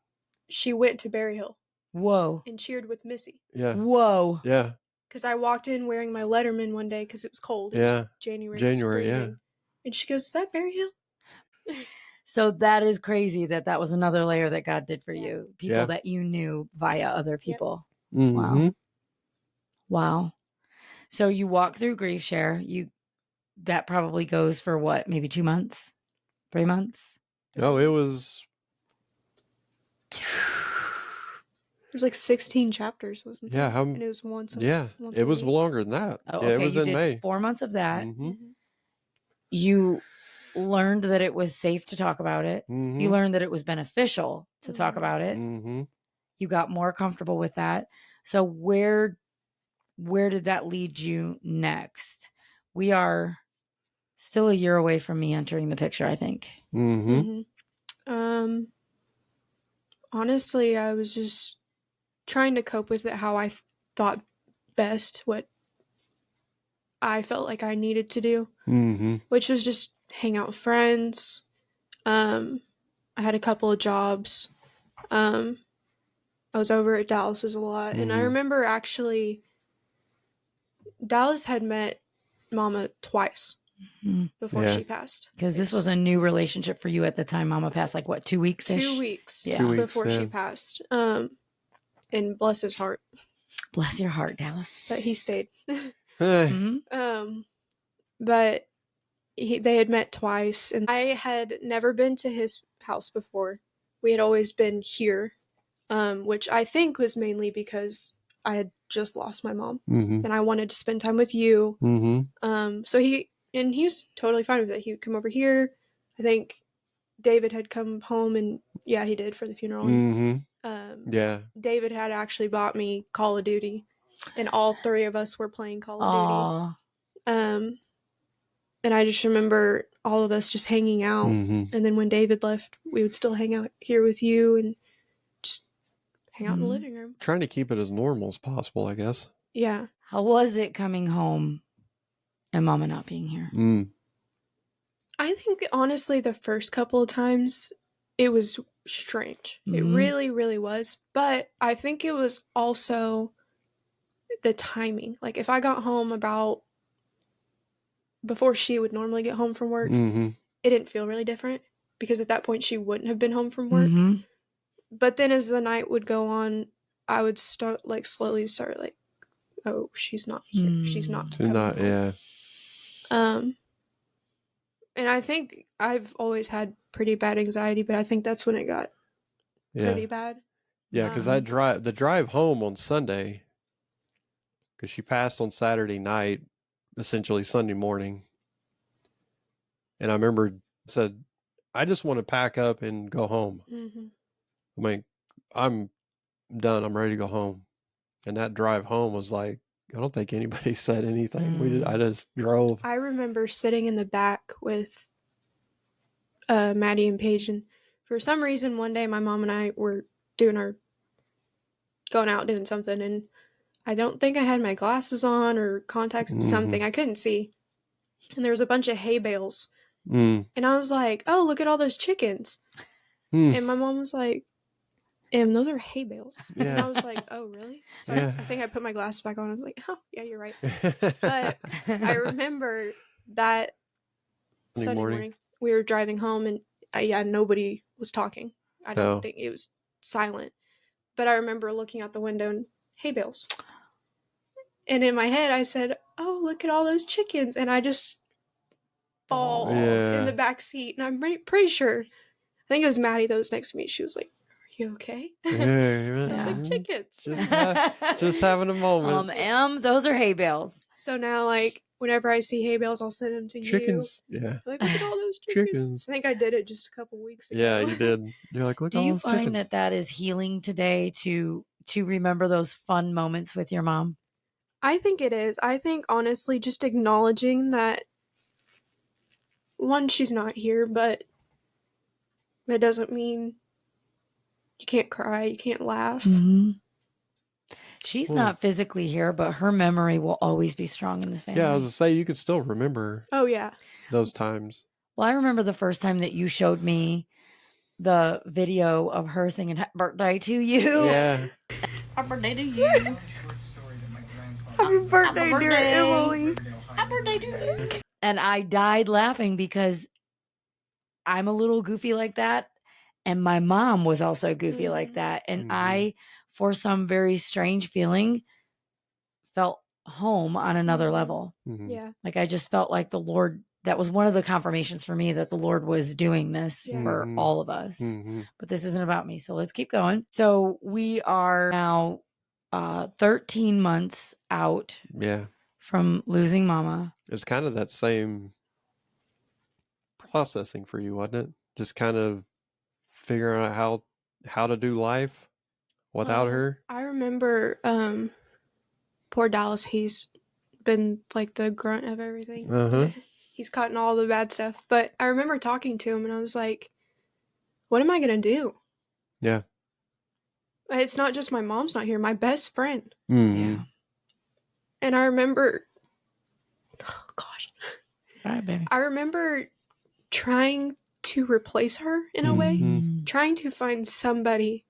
she went to Berry Hill. Whoa. And cheered with Missy. Yeah. Whoa. Yeah. Because I walked in wearing my Letterman one day because it was cold. It was January. Yeah. And she goes, is that Berry Hill? So that is crazy that was another layer that God did for you. People that you knew via other people. Wow. Wow. So you walk through Grief Share. That probably goes for what? Maybe 2 months? 3 months? No, it was. There's like 16 chapters, wasn't there? Yeah. And it was once it was longer than that. Oh, yeah, okay. it was you in did May. 4 months of that. You learned that it was safe to talk about it. You learned that it was beneficial to talk about it. You got more comfortable with that. So where did that lead you next? We are still a year away from me entering the picture, I think. Honestly, I was just trying to cope with it how I thought best, what I felt like I needed to do, which was just hang out with friends. I had a couple of jobs. I was over at Dallas's a lot. And I remember actually Dallas had met Mama twice before she passed. Because this was a new relationship for you at the time. Mama passed like what, 2 weeks? 2 weeks Yeah. before she passed. And bless his heart. Bless your heart, Dallas. But he stayed. Mhm. But they had met twice, and I had never been to his house before. We had always been here, which I think was mainly because I had just lost my mom, and I wanted to spend time with you. So he was totally fine with it. He would come over here. I think David had come home, and yeah, he did for the funeral. David had actually bought me Call of Duty, and all three of us were playing Call of Duty. And I just remember all of us just hanging out. And then when David left, we would still hang out here with you and just hang out in the living room. Trying to keep it as normal as possible, I guess. Yeah. How was it coming home and Mama not being here? I think honestly the first couple of times it was strange. It really, really was. But I think it was also the timing. Like if I got home about before she would normally get home from work, it didn't feel really different because at that point she wouldn't have been home from work. But then as the night would go on, I would slowly start like, oh, she's not here. She's not coming home. And I think I've always had pretty bad anxiety, but I think that's when it got pretty bad. Yeah, because the drive home on Sunday, because she passed on Saturday night, essentially Sunday morning. And I remember said, I just want to pack up and go home. I mean, I'm done. I'm ready to go home. And that drive home was like don't think anybody said anything. I just drove. I remember sitting in the back with Maddie and Paige, and for some reason one day my mom and I were going out doing something, and I don't think I had my glasses on or contacts, something. I couldn't see. And there was a bunch of hay bales. And I was like, oh, look at all those chickens. And my mom was like, those are hay bales. Yeah. And I was like, oh, really? So I think I put my glasses back on. I was like, oh, yeah, you're right. But I remember that Sunday morning we were driving home, and nobody was talking. I don't think it was silent. But I remember looking out the window and hay bales. And in my head, I said, oh, look at all those chickens. And I just bawled in the back seat. And I'm pretty sure, I think it was Maddie that was next to me. She was like, are you okay? I was like, chickens. Just having a moment. Those are hay bales. So now, like, whenever I see hay bales, I'll send them to chickens. you. Yeah. Like, look at all those chickens. I think I did it just a couple weeks ago. Yeah, you did. You're like, look at all those chickens. Do you find that is healing today to remember those fun moments with your mom? I think it is. I think, honestly, just acknowledging that, one, she's not here, but it doesn't mean you can't cry, you can't laugh. Mm-hmm. She's not physically here, but her memory will always be strong in this family. Yeah, I was going to say, you could still remember. Oh, yeah. Those times. Well, I remember the first time that you showed me the video of her singing Happy Birthday to You. Yeah. Happy birthday to you. Happy birthday, dear Emily. Happy birthday to you. And I died laughing because I'm a little goofy like that. And my mom was also goofy like that. And I, for some very strange feeling, felt home on another level. Yeah. Like I just felt like the Lord, that was one of the confirmations for me that the Lord was doing this for all of us. But this isn't about me. So let's keep going. So we are now 13 months out from losing Mama. It was kind of that same processing for you, wasn't it? Just kind of figuring out how to do life without her. I remember poor Dallas, he's been like the grunt of everything. He's caught in all the bad stuff. But I remember talking to him and I was like, what am I going to do? Yeah. It's not just my mom's not here, my best friend. Yeah. And I remember, oh gosh. All right, baby. I remember trying to replace her in a way, trying to find somebody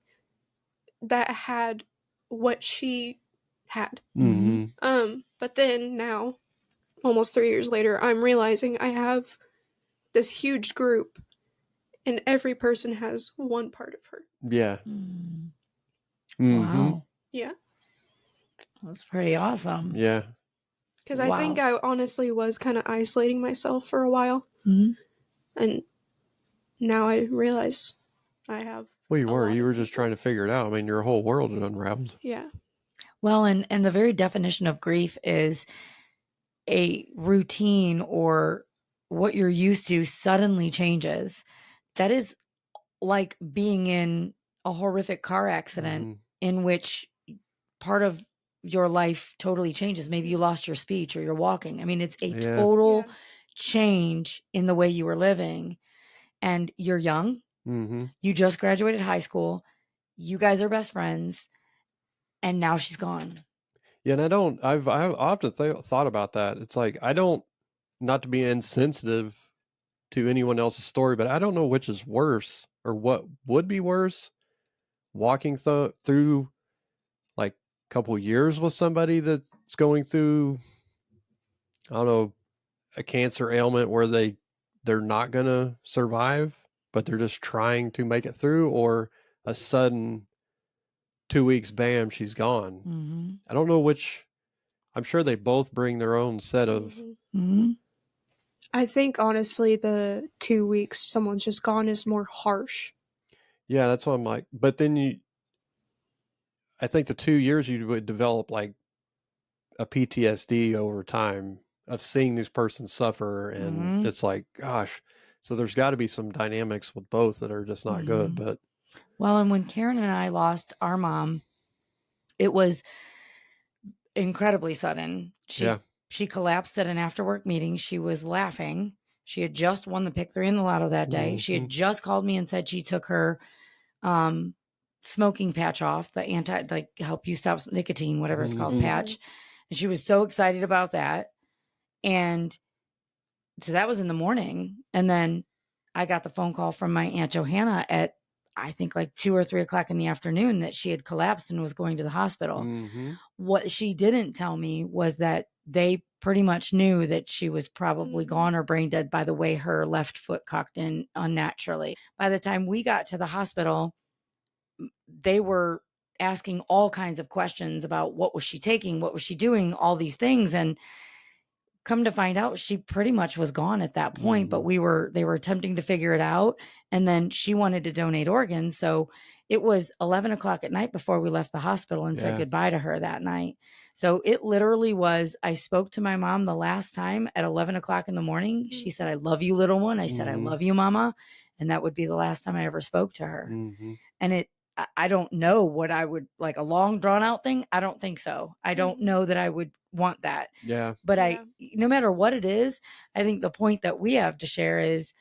that had what she had. But then now, almost 3 years later, I'm realizing I have this huge group and every person has one part of her. Yeah. Wow. Yeah. That's pretty awesome. Yeah. Because I think I honestly was kind of isolating myself for a while. And now I realize I have. Well, you were just trying to figure it out. I mean, your whole world had unraveled. Yeah. Well, and the very definition of grief is a routine or what you're used to suddenly changes. That is like being in a horrific car accident in which part of your life totally changes. Maybe you lost your speech or you're walking. I mean, it's a total change in the way you were living. And you're young. You just graduated high school. You guys are best friends. And now she's gone. Yeah, and I've often thought about that. It's like, not to be insensitive to anyone else's story, but I don't know which is worse or what would be worse. Walking through like a couple years with somebody that's going through, I don't know, a cancer ailment where they're not going to survive, but they're just trying to make it through, or a sudden 2 weeks, bam, she's gone. I don't know which. I'm sure they both bring their own set of. I think honestly, the 2 weeks someone's just gone is more harsh. Yeah, that's what I'm like. But then I think the 2 years you would develop like a PTSD over time of seeing this person suffer, and it's like, gosh. So there's got to be some dynamics with both that are just not good. But well, and when Karen and I lost our mom, it was incredibly sudden. She collapsed at an after work meeting. She was laughing. She had just won the pick 3 in the lotto that day. She had just called me and said she took her smoking patch off, the help you stop nicotine, whatever it's called, patch. And she was so excited about that. And so that was in the morning. And then I got the phone call from my Aunt Johanna at, I think, like 2 or 3 o'clock in the afternoon that she had collapsed and was going to the hospital. What she didn't tell me was that they pretty much knew that she was probably gone or brain dead by the way her left foot cocked in unnaturally. By the time we got to the hospital, they were asking all kinds of questions about what was she taking, what was she doing, all these things. And come to find out, she pretty much was gone at that point, but they were attempting to figure it out. And then she wanted to donate organs. So it was 11 o'clock at night before we left the hospital and said goodbye to her that night. So it literally was, I spoke to my mom the last time at 11 o'clock in the morning. She said, "I love you, little one." I said, "I love you, mama." And that would be the last time I ever spoke to her. And I don't know what I would like, a long drawn out thing. I don't think so. I don't know that I would want that. Yeah. But no matter what it is, I think the point that we have to share is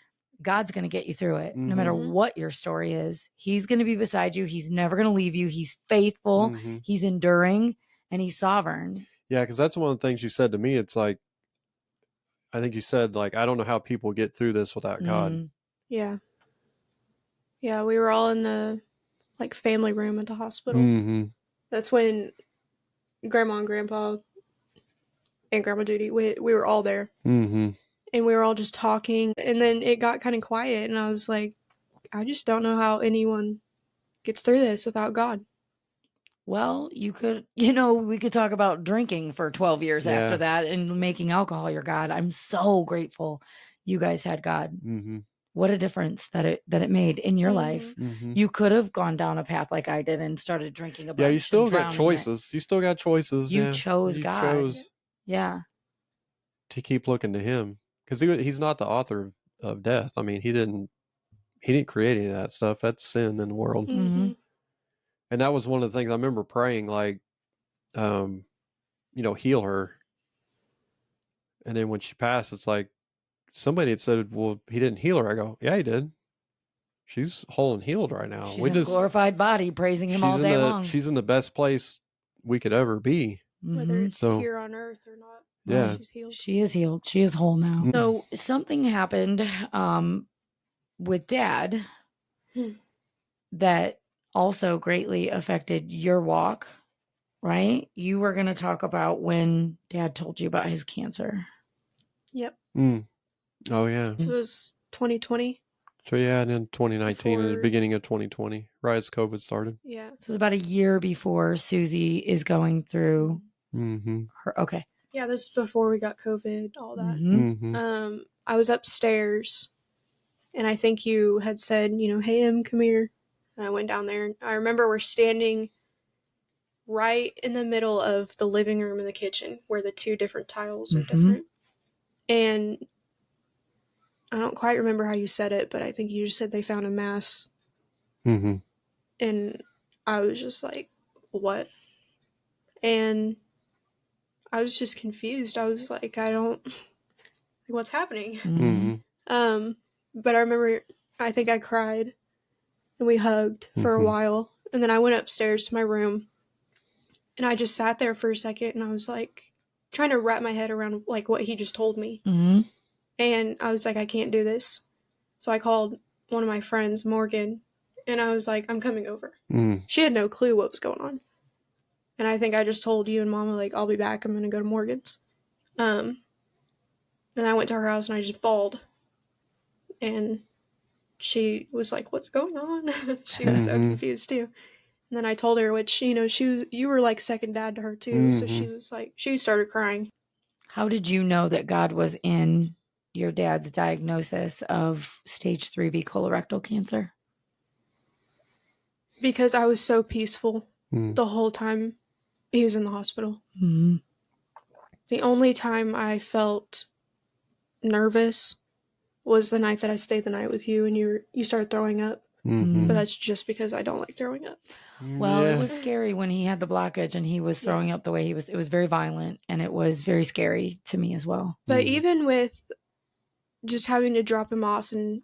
God's going to get you through it. No matter what your story is, he's going to be beside you. He's never going to leave you. He's faithful. He's enduring, and he's sovereign. Yeah. Cause that's one of the things you said to me. It's like, I think you said, like, I don't know how people get through this without God. Yeah. Yeah. We were all in the like family room at the hospital. That's when Grandma and Grandpa and Grandma Judy, we were all there. And we were all just talking. And then it got kind of quiet. And I was like, I just don't know how anyone gets through this without God. Well, we could talk about drinking for 12 years after that and making alcohol your God. I'm so grateful you guys had God. What a difference that it made in your life. You could have gone down a path like I did and started drinking a bunch. Yeah, you still got choices. You still got choices. You chose God. Yeah. To keep looking to him. Because he's not the author of death. I mean, he didn't create any of that stuff. That's sin in the world. And that was one of the things I remember praying, like, heal her. And then when she passed, it's like somebody had said, well, he didn't heal her. I go, yeah, he did. She's whole and healed right now. She's in a glorified body, praising him all day long. She's in the best place we could ever be. Whether it's here on earth or not. Yeah. She's healed. She is healed. She is whole now. So something happened with Dad that also greatly affected your walk, right? You were going to talk about when Dad told you about his cancer. Yep. Oh, yeah. So it was 2020. So, yeah, and in 2019, in the beginning of 2020, right as COVID started. Yeah. So it was about a year before Susie is going through her. Okay. Yeah, this is before we got COVID, all that. I was upstairs, and I think you had said, hey, Em, come here. And I went down there, and I remember we're standing right in the middle of the living room and the kitchen, where the two different tiles are different. And I don't quite remember how you said it, but I think you just said they found a mass. And I was just like, what? And I was just confused. I was like, what's happening? But I remember, I think I cried and we hugged for a while. And then I went upstairs to my room and I just sat there for a second and I was like, trying to wrap my head around like what he just told me. And I was like, I can't do this. So I called one of my friends, Morgan, and I was like, I'm coming over. She had no clue what was going on. And I think I just told you and Mama, like, I'll be back. I'm going to go to Morgan's. And I went to her house and I just bawled. And she was like, what's going on? She was so confused too. And then I told her, which, you were like second dad to her too. So she was like, she started crying. How did you know that God was in your dad's diagnosis of stage 3B colorectal cancer? Because I was so peaceful the whole time he was in the hospital. The only time I felt nervous was the night that I stayed the night with you and you started throwing up. Mhm. But that's just because I don't like throwing up. Well, Yeah. it was scary when he had the blockage and he was throwing up the way he was. It was very violent, and it was very scary to me as well. But Mhm. even with just having to drop him off and,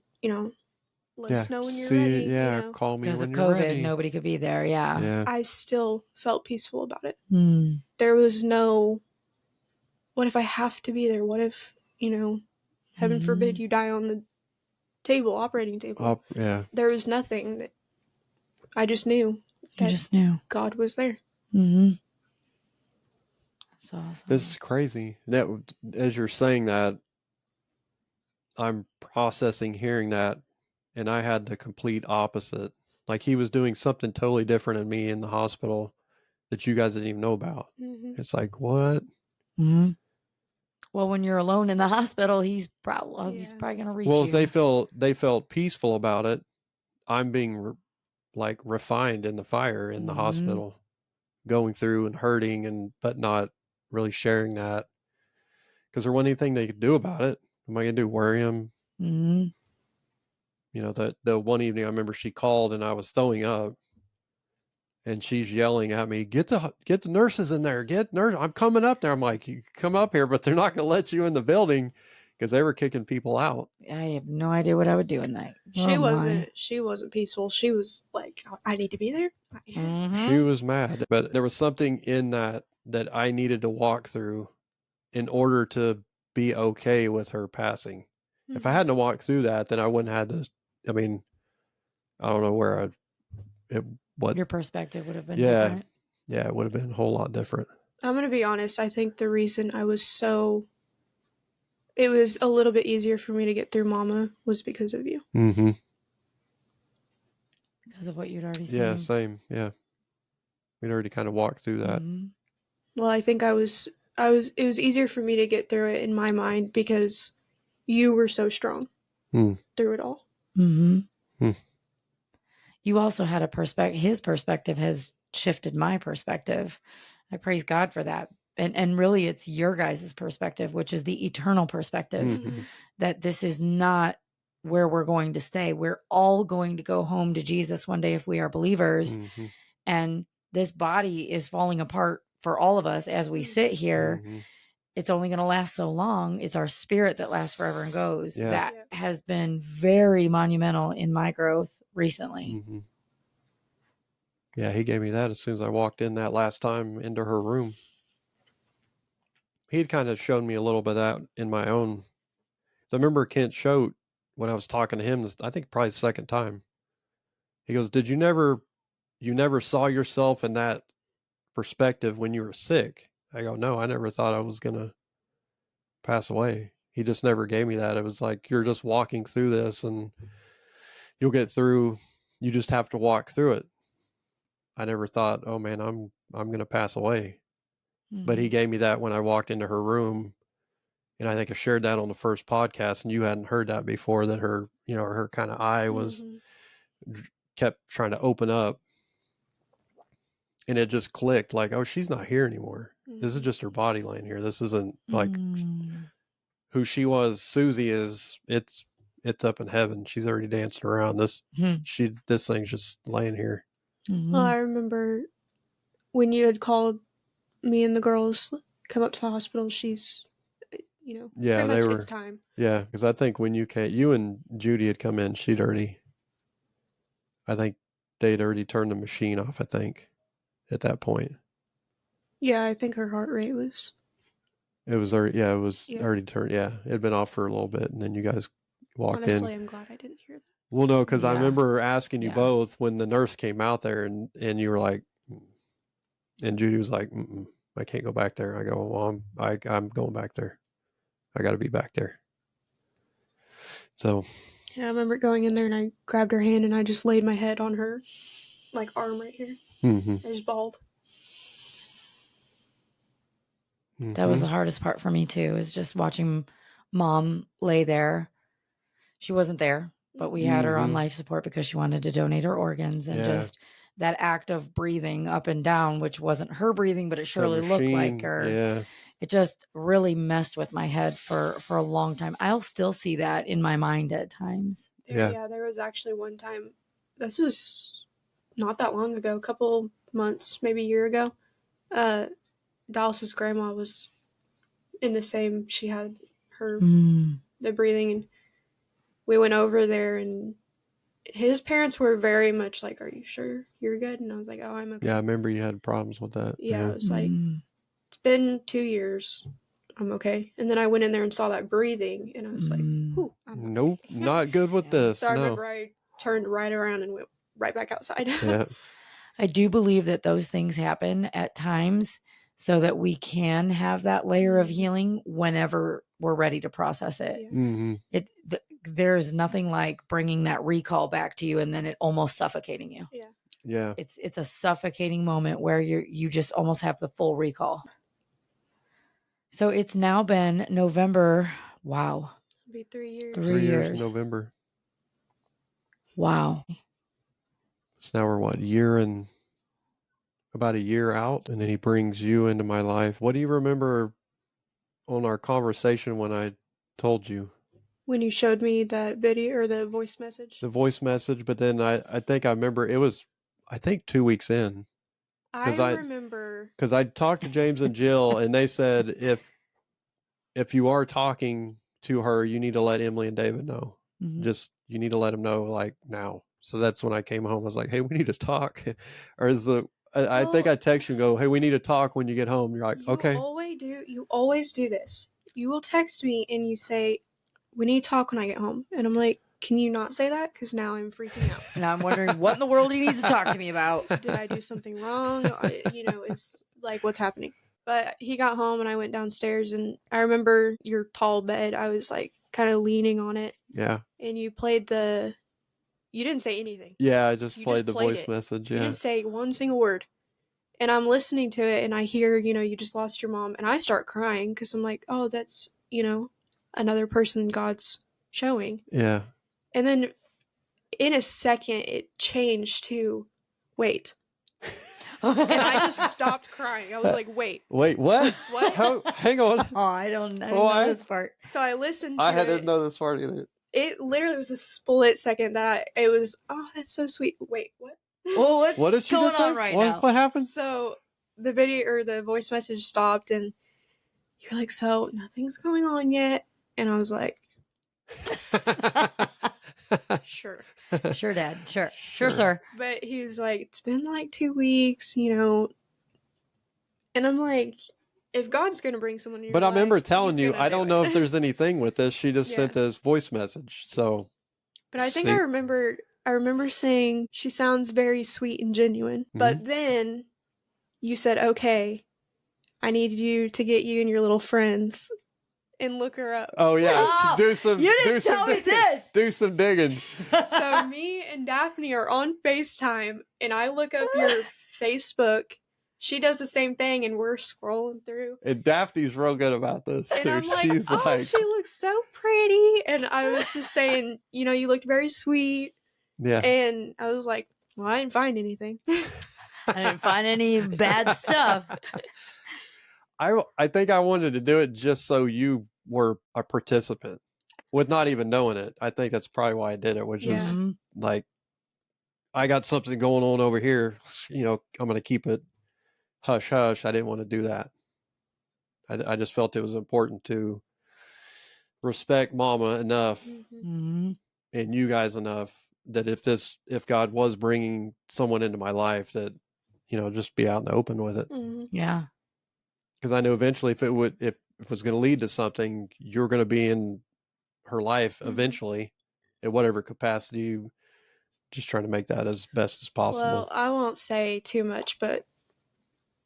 let us know when you're ready, call me Because when of you're COVID, ready. nobody could be there. Yeah. Yeah. I still felt peaceful about it. Mm. There was no, what if I have to be there? What if, heaven forbid you die on the operating table? Yeah. There was nothing that I just knew You just knew. God was there. Mm-hmm. That's awesome. This is crazy. That as you're saying that, I'm processing hearing that, and I had the complete opposite. Like he was doing something totally different in me in the hospital that you guys didn't even know about. Mm-hmm. It's like, what? Mm-hmm. Well, when you're alone in the hospital, he's probably going to reach you. Well, as they felt peaceful about it, I'm being refined in the fire in the hospital, going through and hurting but not really sharing that because there wasn't anything they could do about it. What am I going to do? Worry him? Mm-hmm. The one evening I remember she called and I was throwing up. And she's yelling at me, get the nurses in there, I'm coming up there. I'm like, you come up here, but they're not going to let you in the building because they were kicking people out. I have no idea what I would do in that. She wasn't peaceful. She was like, I need to be there. Mm-hmm. She was mad, but there was something in that I needed to walk through in order to be okay with her passing. Mm-hmm. If I hadn't walked through that, then I wouldn't have had this. I mean, I don't know where what your perspective would have been different. Yeah, it would have been a whole lot different. I'm going to be honest. I think the reason it was a little bit easier for me to get through Mama was because of you. Mm-hmm. Because of what you'd already seen. Yeah, same. Yeah. We'd already kind of walked through that. Mm-hmm. Well, I think it was easier for me to get through it in my mind because you were so strong through it all. Mm-hmm. You also had a perspective. His perspective has shifted my perspective. I praise God for that. And really it's your guys' perspective, which is the eternal perspective, that this is not where we're going to stay. We're all going to go home to Jesus one day if we are believers. Mm-hmm. And this body is falling apart for all of us as we sit here. Mm-hmm. It's only going to last so long. It's our spirit that lasts forever and goes. Yeah. That has been very monumental in my growth recently. Mm-hmm. Yeah, he gave me that as soon as I walked in that last time into her room. He'd kind of shown me a little bit of that in my own. So I remember Kent showed when I was talking to him, I think probably the second time. He goes, "Did you never saw yourself in that perspective when you were sick?" I go, "No, I never thought I was going to pass away." He just never gave me that. It was like, you're just walking through this and you'll get through. You just have to walk through it. I never thought, oh man, I'm going to pass away. Mm-hmm. But he gave me that when I walked into her room. And I think I shared that on the first podcast, and you hadn't heard that before, that her, her kind of eye was kept trying to open up. And it just clicked like, oh, she's not here anymore. Mm-hmm. This is just her body laying here. This isn't like who she was. Susie is, it's up in heaven. She's already dancing around. This thing's just laying here. Mm-hmm. Well, I remember when you had called me and the girls come up to the hospital, she's, pretty much it's time. Yeah, because I think when you and Judy had come in, I think they'd already turned the machine off, I think, at that point. Yeah, I think her heart rate was. It was already, already turned. Yeah, it had been off for a little bit, and then you guys walked in. Honestly, I'm glad I didn't hear that. Well, no, because I remember asking you both when the nurse came out there, and you were like, and Judy was like, I can't go back there. I go, well, I'm going back there. I got to be back there. So. Yeah, I remember going in there and I grabbed her hand and I just laid my head on her, arm right here. Mm-hmm. I just bawled. Mm-hmm. That was the hardest part for me too, is just watching Mom lay there. She wasn't there, but we had her on life support because she wanted to donate her organs, and just that act of breathing up and down, which wasn't her breathing, but it surely looked like her. Yeah. It just really messed with my head for a long time. I'll still see that in my mind at times. Yeah, there was actually one time this was not that long ago, a couple months, maybe a year ago. Dallas's grandma was in the same, she had her, the breathing, and we went over there, and his parents were very much like, "Are you sure you're good?" And I was like, "Oh, I'm okay." Yeah, I remember you had problems with that. Yeah, it was like, it's been 2 years. I'm okay. And then I went in there and saw that breathing, and I was like, "Ooh, I'm nope, okay." not good with this. So I remember I turned right around and went right back outside. Yeah. I do believe that those things happen at times so that we can have that layer of healing whenever we're ready to process it. Yeah. There's nothing like bringing that recall back to you and then it almost suffocating you. Yeah. Yeah. It's a suffocating moment where you just almost have the full recall. So it's now been November. Wow. It'll be 3 years. 3 years in November. Wow. So now we're about a year out, and then he brings you into my life. What do you remember on our conversation when I told you? When you showed me that video or the voice message? The voice message, but then I think I remember it was, I think 2 weeks in. I remember. Because I talked to James and Jill, and they said if you are talking to her, you need to let Emily and David know. Just, you need to let them know, like, now. So that's when I came home. I was like, hey, we need to talk. Or I think I text you and go, hey, we need to talk when you get home. You're like, okay. You always do this. You will text me and you say, we need to talk when I get home. And I'm like, can you not say that? Because now I'm freaking out. Now I'm wondering what in the world he needs to talk to me about. Did I do something wrong? It's like, what's happening? But he got home and I went downstairs, and I remember your tall bed. I was like kind of leaning on it. Yeah. And you didn't say anything. Yeah, I just played the voice message. Yeah. You didn't say one single word. And I'm listening to it and I hear, you just lost your mom. And I start crying because I'm like, oh, that's, another person God's showing. Yeah. And then in a second, it changed to, wait. And I just stopped crying. I was like, wait. Wait, what? What? Hang on. Oh, I don't know this part. So I listened to I didn't know this part either. It literally was a split second that it was, oh, that's so sweet. Wait, what? Well, what is going on right now? What happened? So the video or the voice message stopped, and you're like, so nothing's going on yet. And I was like, sure. Sure, Dad. Sure, sir. But he was like, it's been like 2 weeks, And I'm like, if God's going to bring someone in your But I remember life, telling you, I don't know if there's anything with this. She just Yeah. sent this voice message. So, But I think I remember saying she sounds very sweet and genuine. But then you said, okay, I need you to get you and your little friends and look her up. Oh yeah, You didn't tell me this. Do some digging. So me and Daphne are on FaceTime, and I look up your Facebook. She does the same thing, and we're scrolling through. And Daphne's real good about this And too. I'm like, She's oh, she looks so pretty. And I was just saying, you looked very sweet. Yeah. And I was like, well, I didn't find anything. I didn't find any bad stuff. I think I wanted to do it just so you were a participant with not even knowing it. I think that's probably why I did it, which is like, I got something going on over here. I'm going to keep it hush hush. I didn't want to do that. I just felt it was important to respect Mama enough and you guys enough that if God was bringing someone into my life, that just be out in the open with it. Yeah. Because I know eventually if it was going to lead to something, you're going to be in her life eventually, in whatever capacity. Just trying to make that as best as possible. Well, I won't say too much, but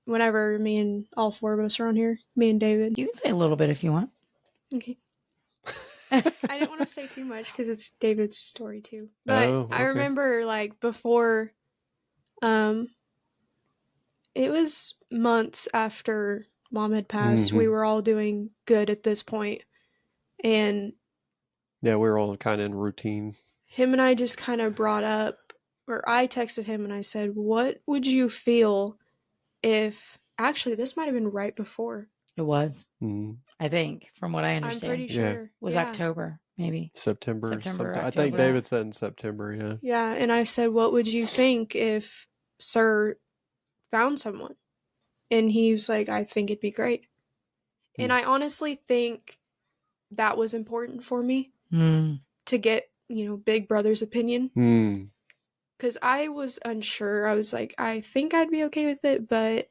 whenever me and all four of us are on here, me and David. You can say a little bit if you want. Okay. I didn't want to say too much because it's David's story too. But okay. I remember before, it was months after Mom had passed. We were all doing good at this point. And yeah, we were all kind of in routine. Him and I just kind of brought up, or I texted him and I said, what would you feel if, actually this might have been right before. It was, Mhm. I think, from what I I'm understand. pretty Yeah. sure. Was yeah. October, maybe. September. September, I think October. David said in September. Yeah. Yeah, and I said, what would you think if Sir found someone? And he was like, I think it'd be great. And I honestly think that was important for me to get, Big Brother's opinion. Because I was unsure. I was like, I think I'd be okay with it, but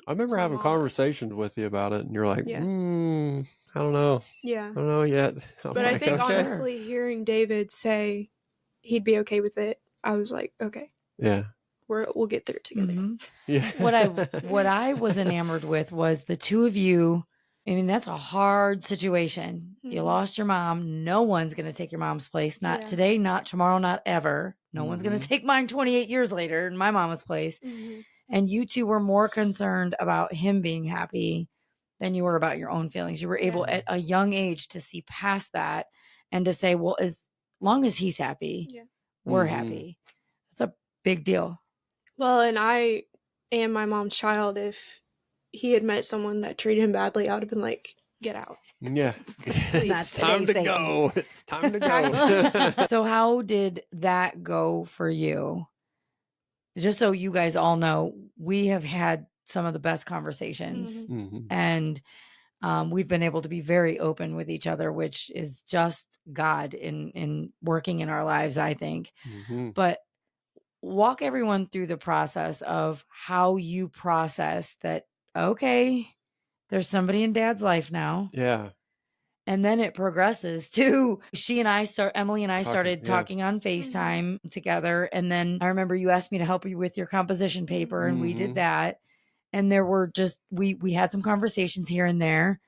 I remember having conversations with you about it, and you're like, Yeah. I don't know. Yeah. I don't know yet. I'm But I like, think okay. honestly, hearing David say he'd be okay with it, I was like, okay, Yeah. we'll get through it together. Yeah. What I was enamored with was the two of you. I mean, that's a hard situation. You lost your mom. No one's going to take your mom's place. Not Yeah. today, not tomorrow, not ever. No one's going to take mine 28 years later in my mama's place. And you two were more concerned about him being happy than you were about your own feelings. You were able at a young age to see past that and to say, well, as long as he's happy, we're happy. That's a big deal. Well, and I am my mom's child. If he had met someone that treated him badly, I would have been like, get out. Yeah. It's time to go. It's time to go. So how did that go for you? Just so you guys all know, we have had some of the best conversations and we've been able to be very open with each other, which is just God in working in our lives, I think. But walk everyone through the process of how you process that, okay, there's somebody in Dad's life now. Yeah. And then it progresses to Emily and I started talking on FaceTime together. And then I remember you asked me to help you with your composition paper and we did that. And there were just, we had some conversations here and there.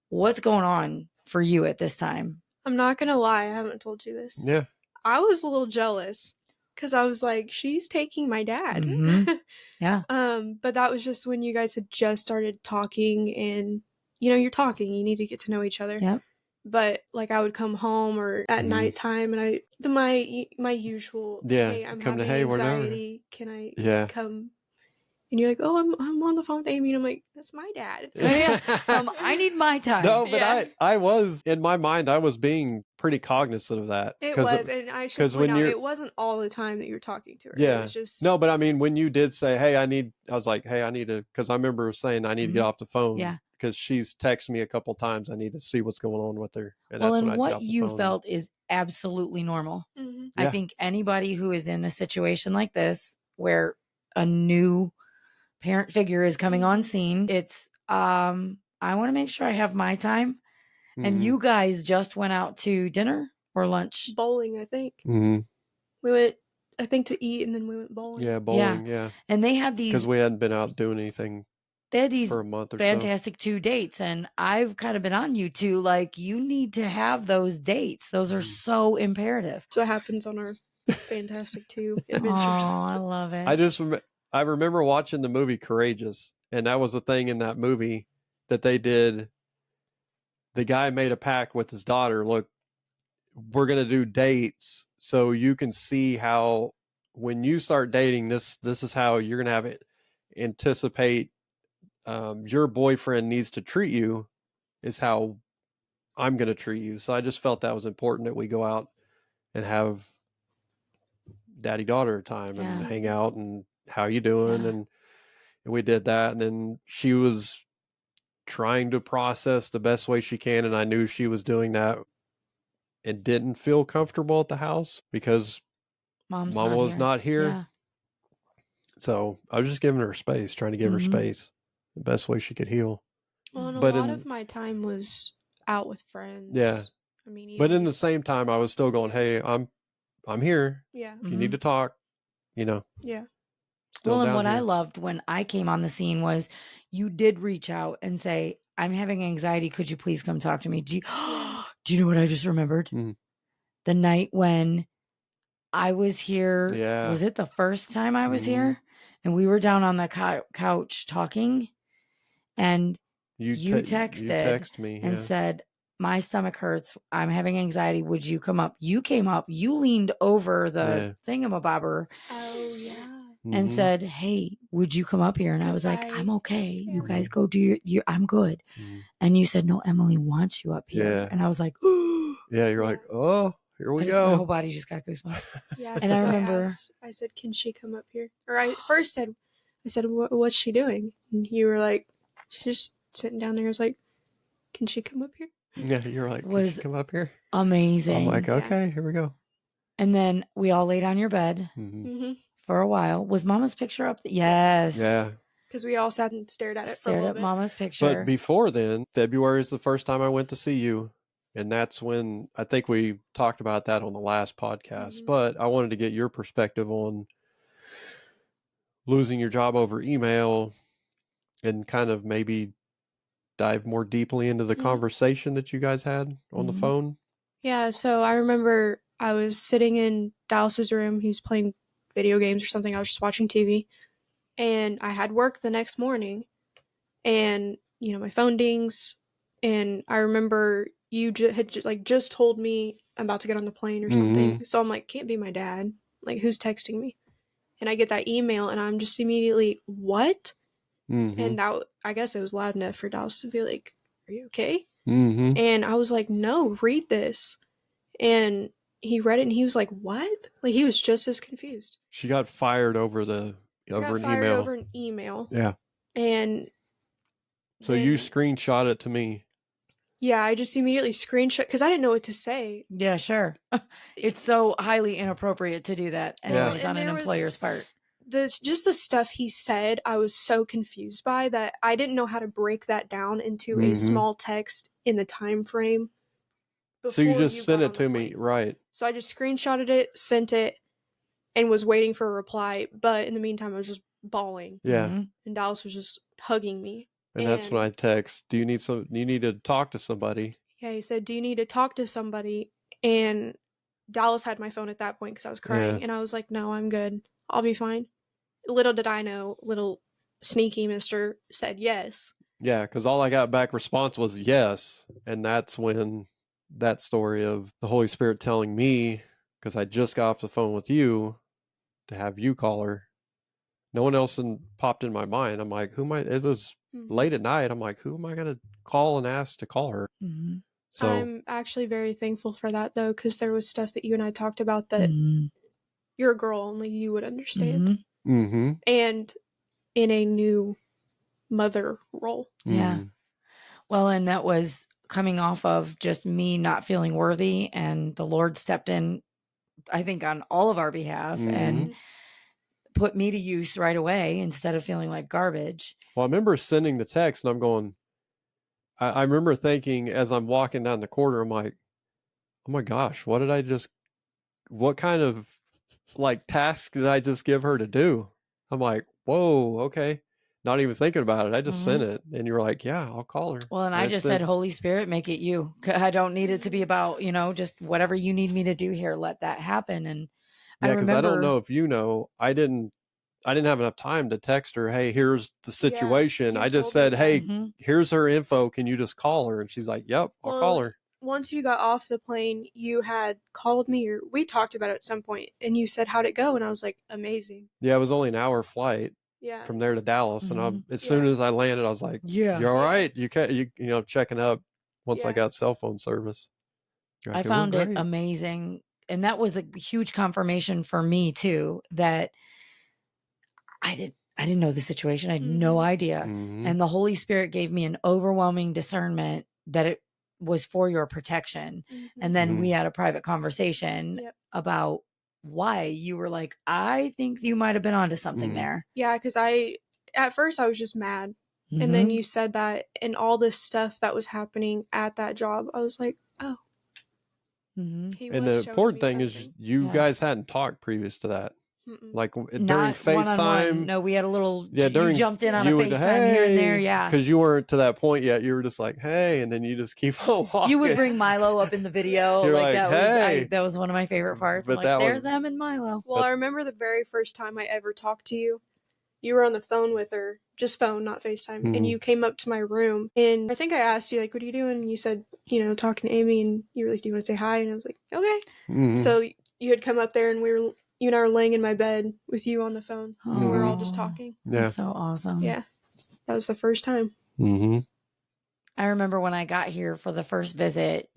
What's going on for you at this time? I'm not going to lie. I haven't told you this. Yeah. I was a little jealous because I was like, she's taking my dad. Yeah. But that was just when you guys had just started talking and, you're talking, you need to get to know each other. Yep. But like I would come home or at nighttime and my usual, hey, I'm having anxiety. Can I come? And you're like, oh, I'm on the phone with Amy. And I'm like, that's my dad. I need my time. No, but I was, in my mind, I was being pretty cognizant of that. It was, and I should point out, it wasn't all the time that you were talking to her. Yeah. It was just... No, but I mean, when you did say, hey, I was like, hey, I need to, because I remember saying I need to get off the phone. Yeah. Because she's texted me a couple times. I need to see what's going on with her. And well, that's when and I'd what get off the you phone. felt is absolutely normal. I Yeah. think anybody who is in a situation like this, where a new parent figure is coming on scene, it's, I want to make sure I have my time. And you guys just went out to dinner or lunch? Bowling, I think. We went, I think, to eat and then we went bowling. Yeah, bowling, yeah. And they had these... Because we hadn't been out doing anything. They had these for a month or fantastic 2 dates. And I've kind of been on you two, like, you need to have those dates. Those are so imperative. So what happens on our Fantastic 2 adventures. Oh, I love it. I remember watching the movie Courageous, and that was the thing in that movie that they did. The guy made a pact with his daughter. Look, we're going to do dates so you can see how when you start dating, this is how you're going to have it anticipate your boyfriend needs to treat you is how I'm going to treat you. So I just felt that was important that we go out and have daddy-daughter time and hang out and how you doing? And we did that. And then she was trying to process the best way she can. And I knew she was doing that and didn't feel comfortable at the house because Mama was not here. Yeah. So I was just giving her space, trying to give her space the best way she could heal. Well, and a lot of my time was out with friends. Yeah. I mean, but in the same time, I was still going, hey, I'm here. Yeah. If you need to talk, Yeah. Well, and what I loved when I came on the scene was you did reach out and say, I'm having anxiety. Could you please come talk to me? Do you know what I just remembered? The night when I was here. Yeah. Was it the first time I was here? And we were down on the couch talking, and you texted me and said, my stomach hurts. I'm having anxiety. Would you come up? You came up. You leaned over the thingamabobber. Oh, yeah. and said, "Hey, would you come up here?" And I was like, "I'm okay. You guys go do your I'm good." And you said, "No, Emily wants you up here." Yeah. And I was like, Yeah, you're like, "Oh, here we my go." whole body just got goosebumps. Yeah, And I remember I said, "Can she come up here?" Or I first said, "What's she doing?" And you were like, "She's just sitting down there." I was like, "Can she come up here?" Yeah, you're like, "Can she come up here?" Amazing. I'm like, "Okay, here we go." And then we all laid on your bed for a while. Was Mama's picture up? Yes. Yeah. Because we all sat and stared at it for a little bit. Mama's picture. But before then, February is the first time I went to see you. And that's when I think we talked about that on the last podcast. But I wanted to get your perspective on losing your job over email and kind of maybe dive more deeply into the conversation that you guys had on the phone. Yeah, so I remember I was sitting in Dallas's room. He was playing video games or something. I was just watching TV. And I had work the next morning. And, my phone dings. And I remember you had just told me I'm about to get on the plane or something. So I'm like, can't be my dad. Like, who's texting me? And I get that email and I'm just immediately, what? And I guess it was loud enough for Dallas to be like, are you okay? And I was like, no, read this. And he read it and he was like, what? Like, he was just as confused. She got fired over an email. Over an email. Yeah. And so you screenshot it to me. Yeah, I just immediately screenshot because I didn't know what to say. Yeah, sure. It's so highly inappropriate to do that. And it was on an employer's part. Just the stuff he said, I was so confused by that I didn't know how to break that down into a small text in the time frame. So you just sent it to me, right? So I just screenshotted it, sent it, and was waiting for a reply. But in the meantime, I was just bawling. Yeah. And Dallas was just hugging me. And that's when I text, you need to talk to somebody. Yeah, he said, do you need to talk to somebody? And Dallas had my phone at that point because I was crying. And I was like, no, I'm good. I'll be fine. Little did I know, little sneaky mister said yes. Yeah, because all I got back response was yes. And that's when that story of the Holy Spirit telling me, because I just got off the phone with you, to have you call her. No one else popped in my mind. I'm like, it was late at night. I'm like, who am I going to call and ask to call her? So I'm actually very thankful for that, though, because there was stuff that you and I talked about that you're a girl, only you would understand. And in a new mother role. Yeah. Well, and that was coming off of just me not feeling worthy, and the Lord stepped in, I think, on all of our behalf and put me to use right away instead of feeling like garbage. Well, I remember sending the text and I'm going, I remember thinking as I'm walking down the corridor, I'm like, oh my gosh, what kind of task did I just give her to do? I'm like, whoa, okay. Not even thinking about it. I just sent it. And you're like, yeah, I'll call her. Well, and I just said, Holy Spirit, make it you. I don't need it to be about, just whatever you need me to do here, let that happen. And yeah, because I don't know if you know, I didn't have enough time to text her, hey, here's the situation. I just said, hey, here's her info. Can you just call her? And she's like, yep, I'll call her. Once you got off the plane, you had called me, or we talked about it at some point, and you said, how'd it go? And I was like, amazing. Yeah, it was only an hour flight from there to Dallas. And as soon as I landed, I was like, you all right? You checking up once I got cell phone service. I found it amazing. And that was a huge confirmation for me too, that I didn't know the situation. I had no idea. And the Holy Spirit gave me an overwhelming discernment that it was for your protection. And then we had a private conversation about why you were like, I think you might have been onto something there. Yeah, because at first I was just mad. And then you said that, and all this stuff that was happening at that job, I was like, oh. And the important thing is you guys hadn't talked previous to that. Like during FaceTime. No, we had a little, you jumped in on a FaceTime here and there. Yeah. Because you weren't to that point yet. You were just like, hey, and then you just keep on walking. You would bring Milo up in the video. You're like hey. That was one of my favorite parts. But there's them and Milo. Well, I remember the very first time I ever talked to you. You were on the phone with her, just phone, not FaceTime. And you came up to my room. And I think I asked you, like, what are you doing? And you said, talking to Amy. And you were like, do you want to say hi? And I was like, okay. So you had come up there and we were you and I were laying in my bed with you on the phone. And we were all just talking. Yeah. That's so awesome. Yeah. That was the first time. Mm-hmm. I remember when I got here for the first visit,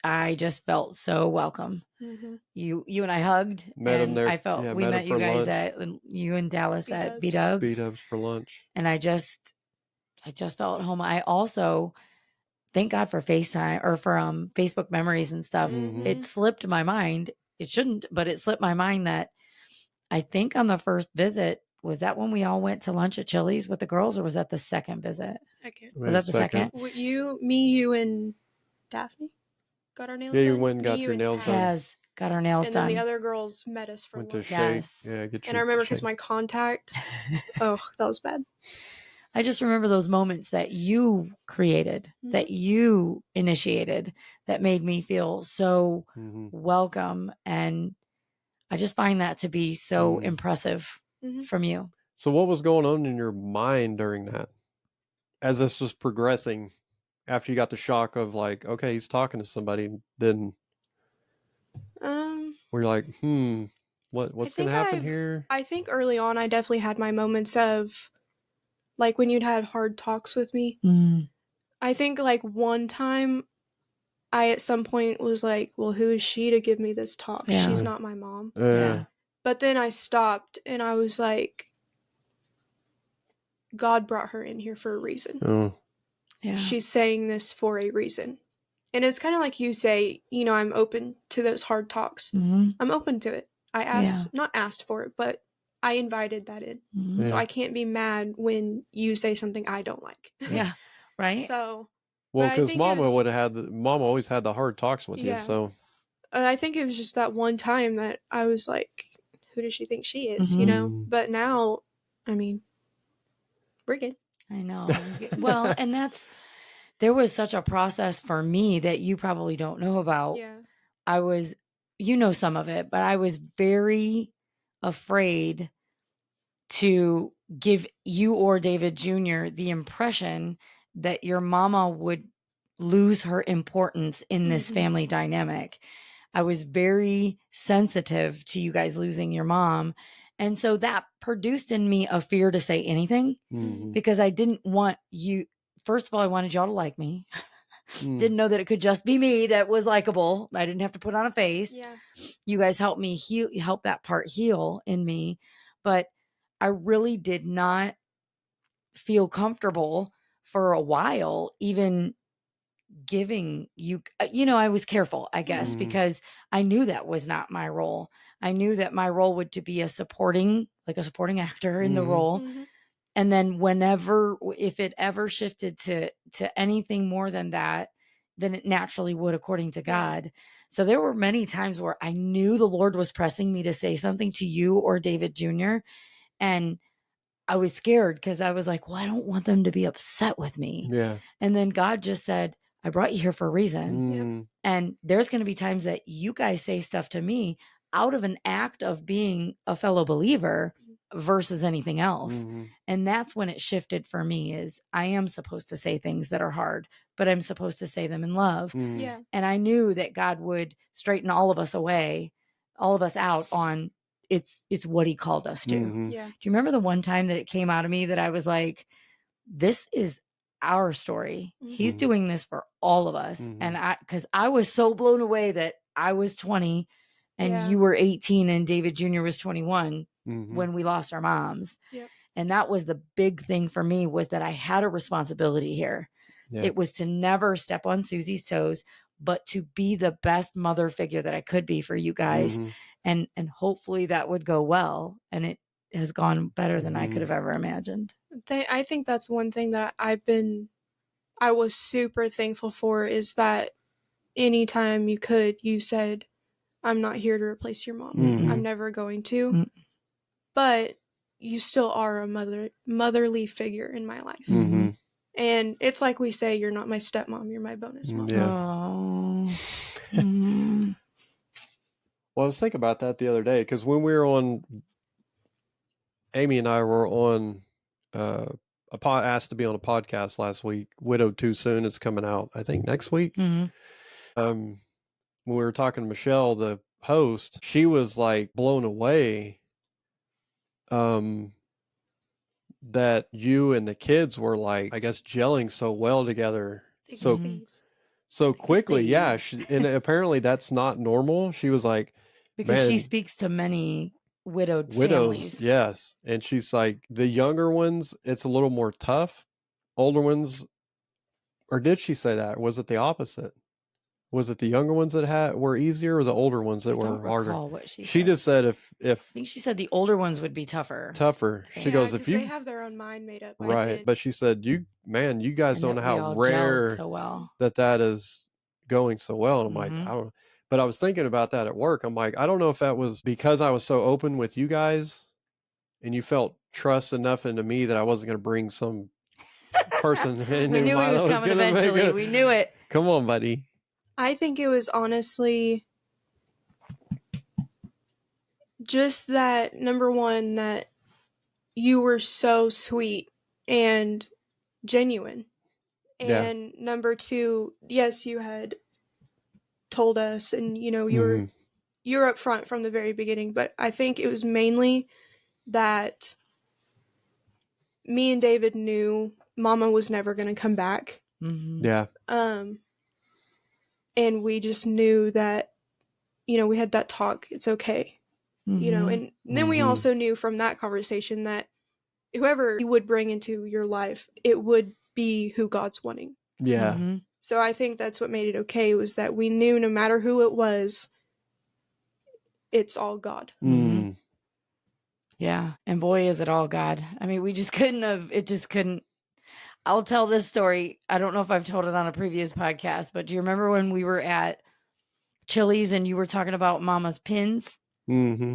I just felt so welcome. Mm-hmm. You and I hugged. Met him and there. I felt Yeah, we met met him you for guys lunch. you and Dallas at B-dubs. B-dubs for lunch. And I just felt at home. I also thank God for FaceTime or for Facebook memories and stuff. Mhm. It slipped my mind. It shouldn't, but it slipped my mind that I think on the first visit, was that when we all went to lunch at Chili's with the girls, or was that the second visit? Second. Was that the second? You, and Daphne got our nails Yeah, done. you went and got Me, your and nails done. Taz got our nails and done. then the other girls met us for Went to lunch. shake. Yes. Yeah, get your. And I remember because shake. my contact. Oh, that was bad. I just remember those moments that you created, that you initiated, that made me feel so welcome. And I just find that to be so impressive from you. So what was going on in your mind during that? As this was progressing, after you got the shock of like, okay, he's talking to somebody, then we're like, what's going to happen here? I think early on, I definitely had my moments of, like, when you'd had hard talks with me. I think, like, one time, I at some point was like, well, who is she to give me this talk? Yeah. She's not my mom. Yeah. But then I stopped, and I was like, God brought her in here for a reason. Oh. Yeah. She's saying this for a reason. And it's kind of like you say, you know, I'm open to those hard talks. I'm open to it. I not asked for it, but I invited that in. So I can't be mad when you say something I don't like. Yeah. Right. So. Well, because Mama Mama always had the hard talks with you. So. I think it was just that one time that I was like, who does she think she is? You know? But now, I mean, we're good. I know. Well, and there was such a process for me that you probably don't know about. Yeah. I was, some of it, but I was very afraid to give you or David Jr. the impression that your mama would lose her importance in this family dynamic. I was very sensitive to you guys losing your mom. And so that produced in me a fear to say anything because I didn't want you. First of all, I wanted y'all to like me. Didn't know that it could just be me that was likable. I didn't have to put on a face. Yeah. You guys helped me help that part heal in me. But I really did not feel comfortable for a while, even giving you, I was careful, I guess, because I knew that was not my role. I knew that my role would to be a supporting actor in the role. And then if it ever shifted to anything more than that, then it naturally would, according to God. So there were many times where I knew the Lord was pressing me to say something to you or David Jr. And I was scared because I was like, well, I don't want them to be upset with me. Yeah. And then God just said, I brought you here for a reason. And there's going to be times that you guys say stuff to me out of an act of being a fellow believer versus anything else. And that's when it shifted for me is I am supposed to say things that are hard, but I'm supposed to say them in love. Yeah. And I knew that God would straighten all of us out on it's what he called us to. Yeah. Do you remember the one time that it came out of me that I was like, this is our story. He's doing this for all of us. And because I was so blown away that I was 20 and you were 18 and David Jr. was 21 when we lost our moms. Yep. And that was the big thing for me was that I had a responsibility here. Yeah. It was to never step on Susie's toes, but to be the best mother figure that I could be for you guys. And hopefully that would go well. And it has gone better than I could have ever imagined. I think that's one thing that I was super thankful for is that anytime you said, I'm not here to replace your mom. I'm never going to. But you still are a motherly figure in my life. And it's like we say, you're not my stepmom, you're my bonus mom. Yeah. Well, I was thinking about that the other day because when we were Amy and I were on asked to be on a podcast last week. Widowed Too Soon is coming out, I think, next week. When we were talking to Michelle, post, she was like blown away that you and the kids were like, I guess, gelling so well together. So quickly. Yeah. And apparently that's not normal. She was like, because man, she speaks to many widows, families. yes. And she's like, the younger ones, it's a little more tough. Older ones, or did she say that? Was it the opposite? Was it the younger ones that were easier, or the older ones that were harder? What she said. Just said if I think she said the older ones would be tougher. She goes, if you they have their own mind made up. Right, but she said, you guys don't know how gelled rare so well. that is going so well. And I'm like, Mhm. I don't know. But I was thinking about that at work. I'm like, I don't know if that was because I was so open with you guys and you felt trust enough into me that I wasn't going to bring some person in. We knew he was coming eventually. We knew it. Come on, buddy. I think it was honestly just that, number one, that you were so sweet and genuine. And number two, yes, you had told us, and you're up front from the very beginning, but I think it was mainly that me and David knew Mama was never going to come back. Mm-hmm. Yeah. And we just knew that, we had that talk. It's okay. Mm-hmm. And then we also knew from that conversation that whoever you would bring into your life, it would be who God's wanting. Yeah. Mm-hmm. So I think that's what made it okay, was that we knew no matter who it was, it's all God. Mm-hmm. Yeah. And boy, is it all God. I mean, it just couldn't. I'll tell this story. I don't know if I've told it on a previous podcast, but do you remember when we were at Chili's and you were talking about Mama's pins? Mm-hmm.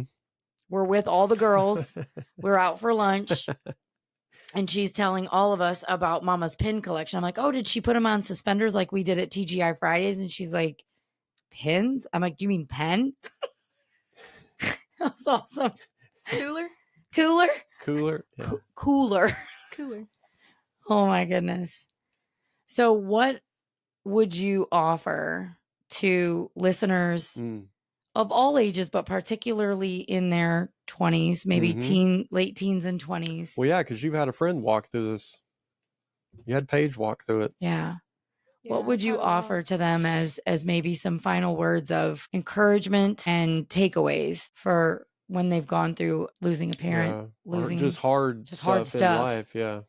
We're with all the girls. We're out for lunch. And she's telling all of us about Mama's pin collection. I'm like, oh, did she put them on suspenders like we did at TGI Fridays? And she's like, pins? I'm like, do you mean pen? That was awesome. Cooler? Yeah. Cooler. Oh my goodness. So what would you offer to listeners of all ages, but particularly in their 20s, maybe late teens and 20s? Well, yeah, because you've had a friend walk through this. You had Paige walk through it. Yeah. What would you offer to them as maybe some final words of encouragement and takeaways for when they've gone through losing a parent, losing just hard stuff in life? Yeah.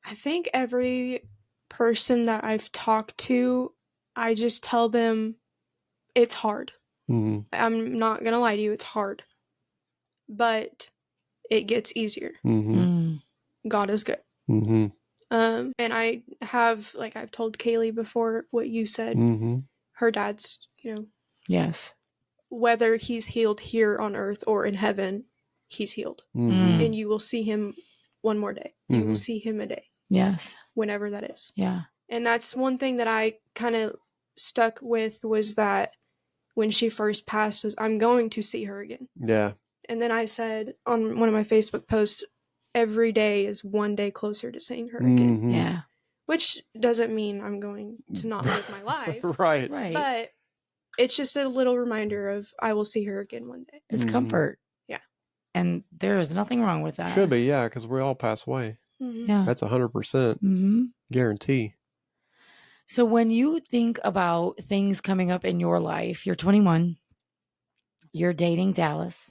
I think every person that I've talked to, I just tell them it's hard. Mm-hmm. I'm not going to lie to you, it's hard. But it gets easier. Mm-hmm. God is good. Mm-hmm. And I have, like I've told Kaylee before what you said, her dad's, yes, whether he's healed here on earth or in heaven, he's healed. And you will see him one more day. You will see him a day. Yes. Whenever that is. Yeah. And that's one thing that I kind of stuck with, was that when she first passed, was I'm going to see her again. Yeah. And then I said on one of my Facebook posts, every day is one day closer to seeing her again. Yeah. Which doesn't mean I'm going to not live my life. Right. But it's just a little reminder of I will see her again one day. It's comfort. Yeah. And there is nothing wrong with that. Should be, yeah, because we all pass away. Yeah. That's 100% guarantee. So when you think about things coming up in your life, you're 21, you're dating Dallas.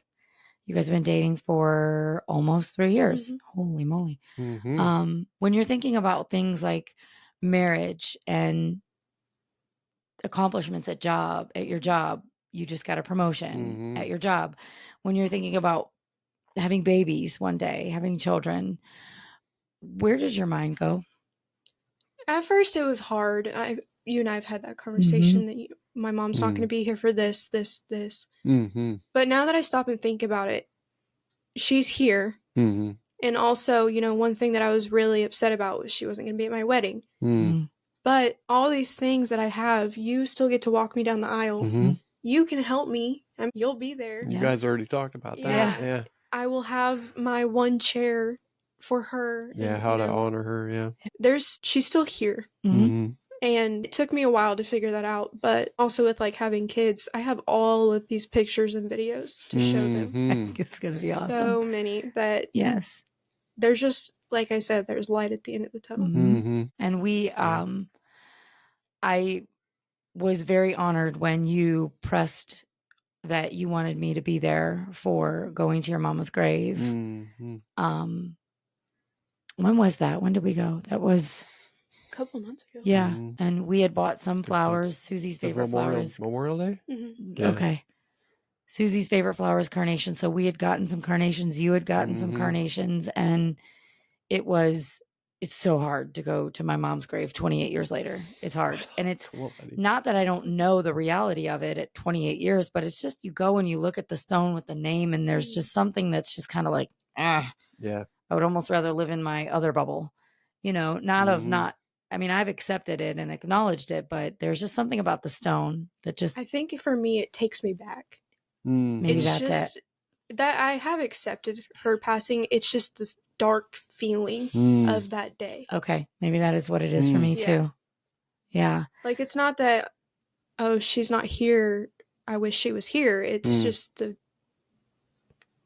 You guys have been dating for almost 3 years. Holy moly. When you're thinking about things like marriage and accomplishments at your job, you just got a promotion at your job. When you're thinking about having babies one day, having children, where does your mind go? At first it was hard. You and I have had that conversation that my mom's not going to be here for this. But now that I stop and think about it, she's here. And also, one thing that I was really upset about was she wasn't going to be at my wedding. But all these things that I have, you still get to walk me down the aisle. You can help me, and you'll be there. You guys already talked about that. Yeah. I will have my one chair for her. Yeah, how to honor her. Yeah. She's still here. And it took me a while to figure that out. But also with like having kids, I have all of these pictures and videos to show them. I think it's going to be awesome. So many that Yes. there's just, like I said, there's light at the end of the tunnel. And we, I was very honored when you pressed that you wanted me to be there for going to your mama's grave. When was that? When did we go? That was a couple months ago. Yeah. And we had bought some flowers, Susie's favorite flowers. Memorial Day? Yeah. Okay. Susie's favorite flowers, carnations. So we had gotten some carnations. You had gotten some carnations. And it's so hard to go to my mom's grave 28 years later. It's hard. And it's not that I don't know the reality of it at 28 years, but it's just you go and you look at the stone with the name and there's just something that's just kind of like, Yeah. I would almost rather live in my other bubble, I mean, I've accepted it and acknowledged it, but there's just something about the stone that just. I think for me, it takes me back. Maybe it's that's just it. That I have accepted her passing. It's just the dark feeling of that day. Okay. Maybe that is what it is for me too. Yeah. Like, it's not that, oh, she's not here, I wish she was here. It's just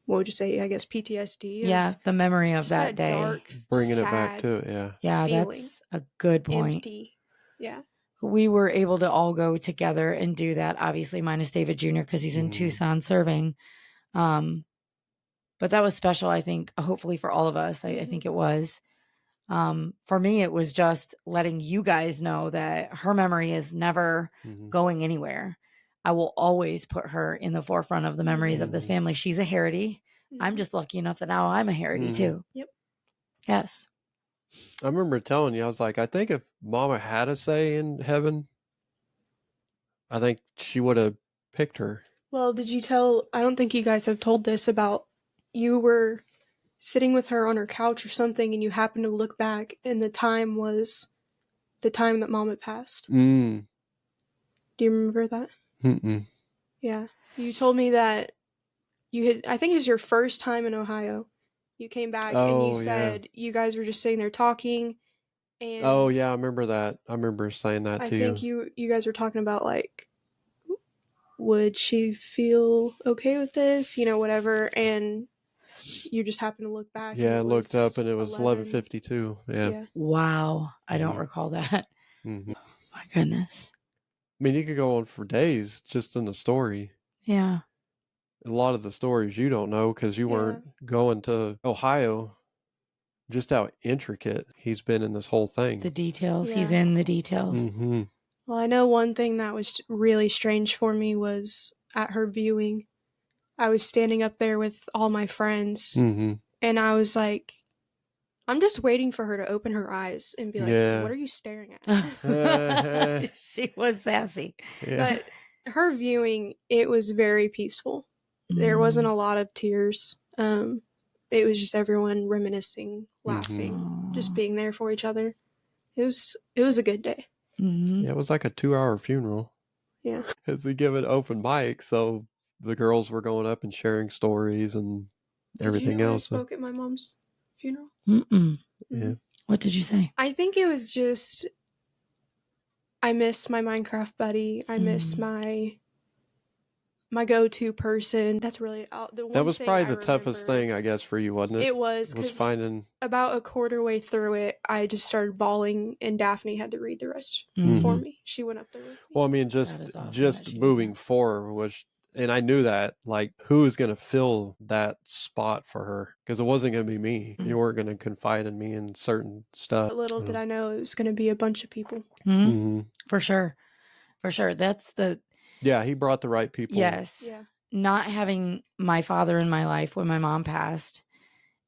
what would you say? I guess PTSD. Yeah, the memory of that day. Dark, bringing it back to it, Yeah, that's a good point. Empty. Yeah. We were able to all go together and do that. Obviously, minus David Jr. because he's in Tucson serving. But that was special, I think, hopefully for all of us. I think it was. For me, it was just letting you guys know that her memory is never going anywhere. I will always put her in the forefront of the memories of this family. She's a Haraughty. I'm just lucky enough that now I'm a Haraughty too. Yep. Yes. I remember telling you, I was like, I think if Mama had a say in heaven, I think she would have picked her. Well, did you tell, I don't think you guys have told this about, you were sitting with her on her couch or something and you happened to look back and the time was the time that Mom had passed. Do you remember that? Yeah. You told me that you had, I think it was your first time in Ohio. You came back and you said you guys were just sitting there talking. And oh, yeah, I remember that. I remember saying that to you. I think you guys were talking about, like, would she feel okay with this? Whatever. And you just happened to look back. Yeah, I looked up and it was 11:52. Yeah. Wow. I don't recall that. My goodness. I mean, you could go on for days just in the story. Yeah. A lot of the stories you don't know because you weren't going to Ohio. Just how intricate he's been in this whole thing. The details. Yeah. He's in the details. Well, I know one thing that was really strange for me was at her viewing. I was standing up there with all my friends, and I was like, I'm just waiting for her to open her eyes and be like, what are you staring at? She was sassy. Yeah. But her viewing, it was very peaceful. There wasn't a lot of tears. It was just everyone reminiscing, laughing, just being there for each other. It was a good day. Yeah, it was like a 2-hour funeral. Yeah. Because they give an open mic, so the girls were going up and sharing stories and everything else. I spoke at my mom's funeral. Yeah. What did you say? I think it was just, I miss my Minecraft buddy. I miss my go-to person. That's really the one. That was thing probably I the toughest thing, I guess, for you, wasn't it? It was finding. About a quarter way through it, I just started bawling, and Daphne had to read the rest for me. She went up there with me. Well, I mean, just moving forward was, and I knew that, like, who was going to fill that spot for her? Because it wasn't going to be me. You weren't going to confide in me in certain stuff. But little did I know it was going to be a bunch of people. For sure. For sure. That's the... Yeah, he brought the right people. Yes. Yeah. Not having my father in my life when my mom passed,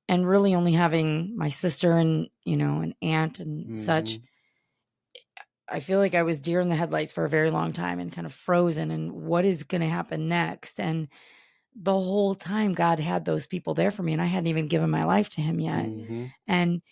and really only having my sister and, an aunt and such. I feel like I was deer in the headlights for a very long time and kind of frozen, and what is going to happen next? And the whole time God had those people there for me, and I hadn't even given my life to him yet. And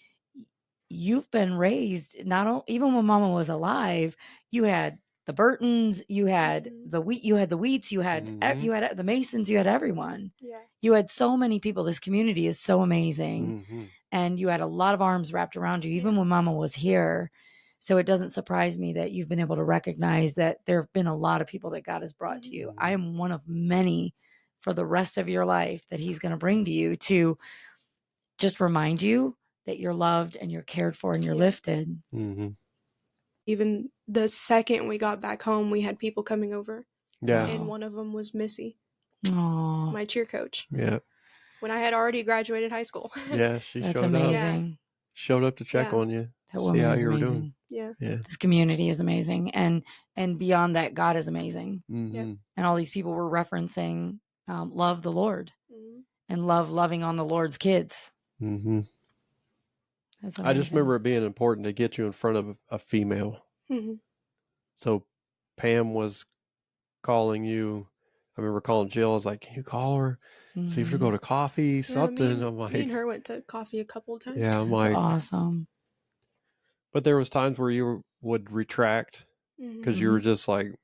you've been raised, even when Mama was alive, you had the Burtons, you had the Wheats, you had the Masons, you had everyone. Yeah. You had so many people. This community is so amazing. And you had a lot of arms wrapped around you, even when Mama was here. So it doesn't surprise me that you've been able to recognize that there have been a lot of people that God has brought to you. I am one of many for the rest of your life that he's going to bring to you to just remind you that you're loved and you're cared for and you're lifted. Even the second we got back home, we had people coming over. Yeah. And one of them was Missy, Aww. my cheer coach. Yeah. When I had already graduated high school. Yeah, she That's showed amazing. up. Showed up to check on you. That See woman how is you were amazing. doing. Yeah. This community is amazing. And beyond that, God is amazing. Mm-hmm. And all these people were referencing love the Lord and loving on the Lord's kids. Mm-hmm. That's I just remember it being important to get you in front of a female. Mm-hmm. So Pam was calling you. I remember calling Jill. I was like, can you call her? See if she'll go to coffee, something. Yeah, I'm like, me and her went to coffee a couple of times. yeah, I'm That's like, awesome. But there was times where you would retract because you were just like,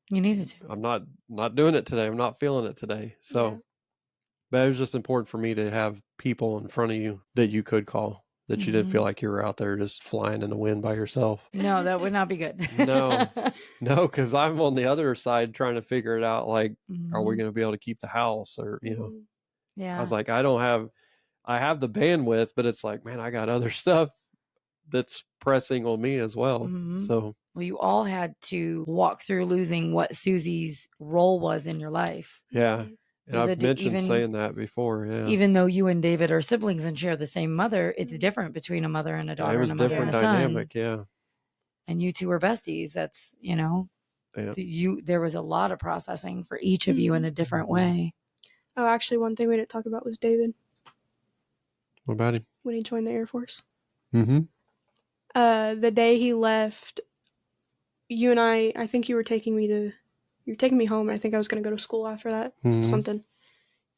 you needed to. I'm not doing it today. I'm not feeling it today. So, but it was just important for me to have people in front of you that you could call, that you didn't feel like you were out there just flying in the wind by yourself. No, that would not be good. No, because I'm on the other side trying to figure it out. Like, are we going to be able to keep the house, or Yeah. I was like, I have the bandwidth, but it's like, man, I got other stuff that's pressing on me as well. So, well, you all had to walk through losing what Susie's role was in your life. Yeah. And I've mentioned saying that before. Yeah. Even though you and David are siblings and share the same mother, it's different between a mother and a daughter. It was and a mother different and a dynamic. son. Yeah. And you two were besties. That's, there was a lot of processing for each of you in a different way. Oh, actually, one thing we didn't talk about was David. What about him? When he joined the Air Force. Mm-hmm. The day he left, you and I think you were taking me home. I think I was going to go to school after that. Something.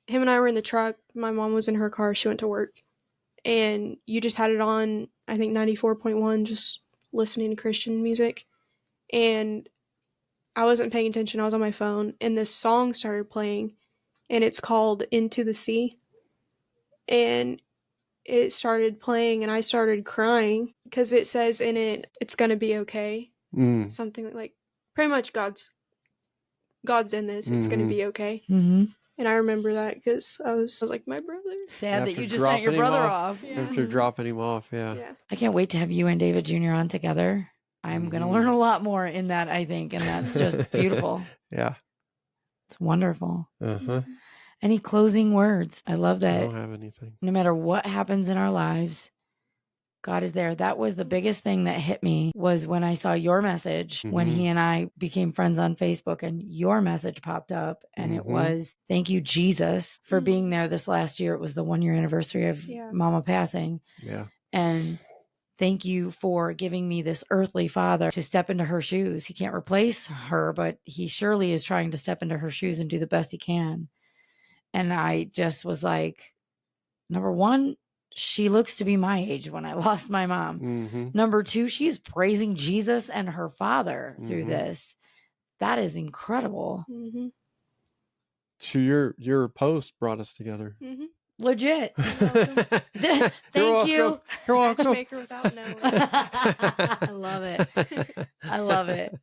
Him and I were in the truck. My mom was in her car. She went to work. And you just had it on, I think 94.1, just listening to Christian music. And I wasn't paying attention. I was on my phone. And this song started playing. And it's called Into the Sea. And it started playing and I started crying because it says in it, it's going to be okay. Something like pretty much God's in this. It's going to be okay. And I remember that because I was like, my brother. Sad that you just sent your brother off. After dropping him off. Yeah. I can't wait to have you and David Jr. on together. I'm going to learn a lot more in that, I think. And that's just beautiful. Yeah. It's wonderful. Uh-huh. Any closing words? I love that. I don't have anything. No matter what happens in our lives, God is there. That was the biggest thing that hit me was when I saw your message, when he and I became friends on Facebook and your message popped up. And it was, thank you, Jesus, for being there this last year. It was the 1-year anniversary of Mama passing. Yeah. And thank you for giving me this earthly father to step into her shoes. He can't replace her, but he surely is trying to step into her shoes and do the best he can. And I just was like, number one, she looks to be my age when I lost my mom. Number two, she is praising Jesus and her father through this. That is incredible. So your post brought us together. Legit. Thank you. You're welcome. Matchmaker without knowing. I love it. I love it.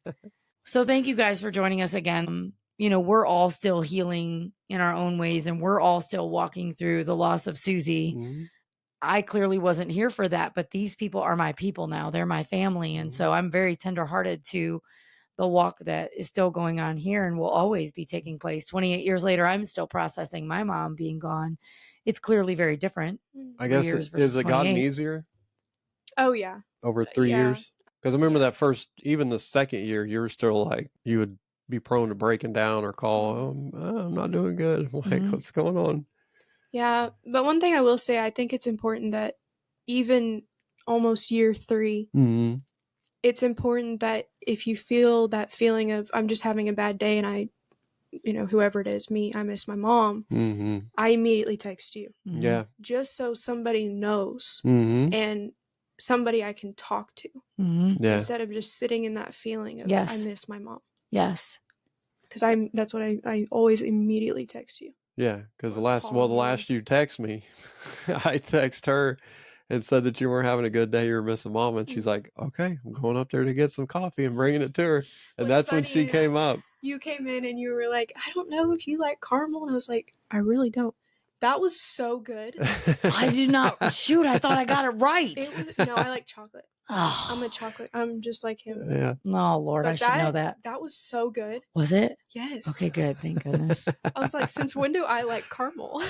So thank you guys for joining us again. We're all still healing in our own ways and we're all still walking through the loss of Susie. I clearly wasn't here for that, but these people are my people now. They're my family. And so I'm very tenderhearted to the walk that is still going on here and will always be taking place. 28 years later, I'm still processing my mom being gone. It's clearly very different. I guess, is it gotten easier? Oh, yeah. Over 3 years? Because I remember that even the second year, you were still like, you would be prone to breaking down or call, I'm not doing good. I'm like, what's going on? Yeah, but one thing I will say, I think it's important that even almost year 3, it's important that if you feel that feeling of, I'm just having a bad day and I, whoever it is, me, I miss my mom, I immediately text you. Yeah. Just so somebody knows and somebody I can talk to. Instead of just sitting in that feeling of, I miss my mom. Yes. Because that's what I always immediately text you. Yeah, because the last you text me, I text her and said that you weren't having a good day, you were missing mom, and she's like, okay, I'm going up there to get some coffee and bringing it to her. And What's that's when funny she is came up. You came in and you were like, I don't know if you like caramel. And I was like, I really don't. That was so good. I did not. Shoot, I thought I got it right. No, I like chocolate. Oh. I'm a chocolate. I'm just like him. Yeah. No, Lord, But I should know that. That was so good. Was it? Yes. Okay, good. Thank goodness. I was like, since when do I like caramel?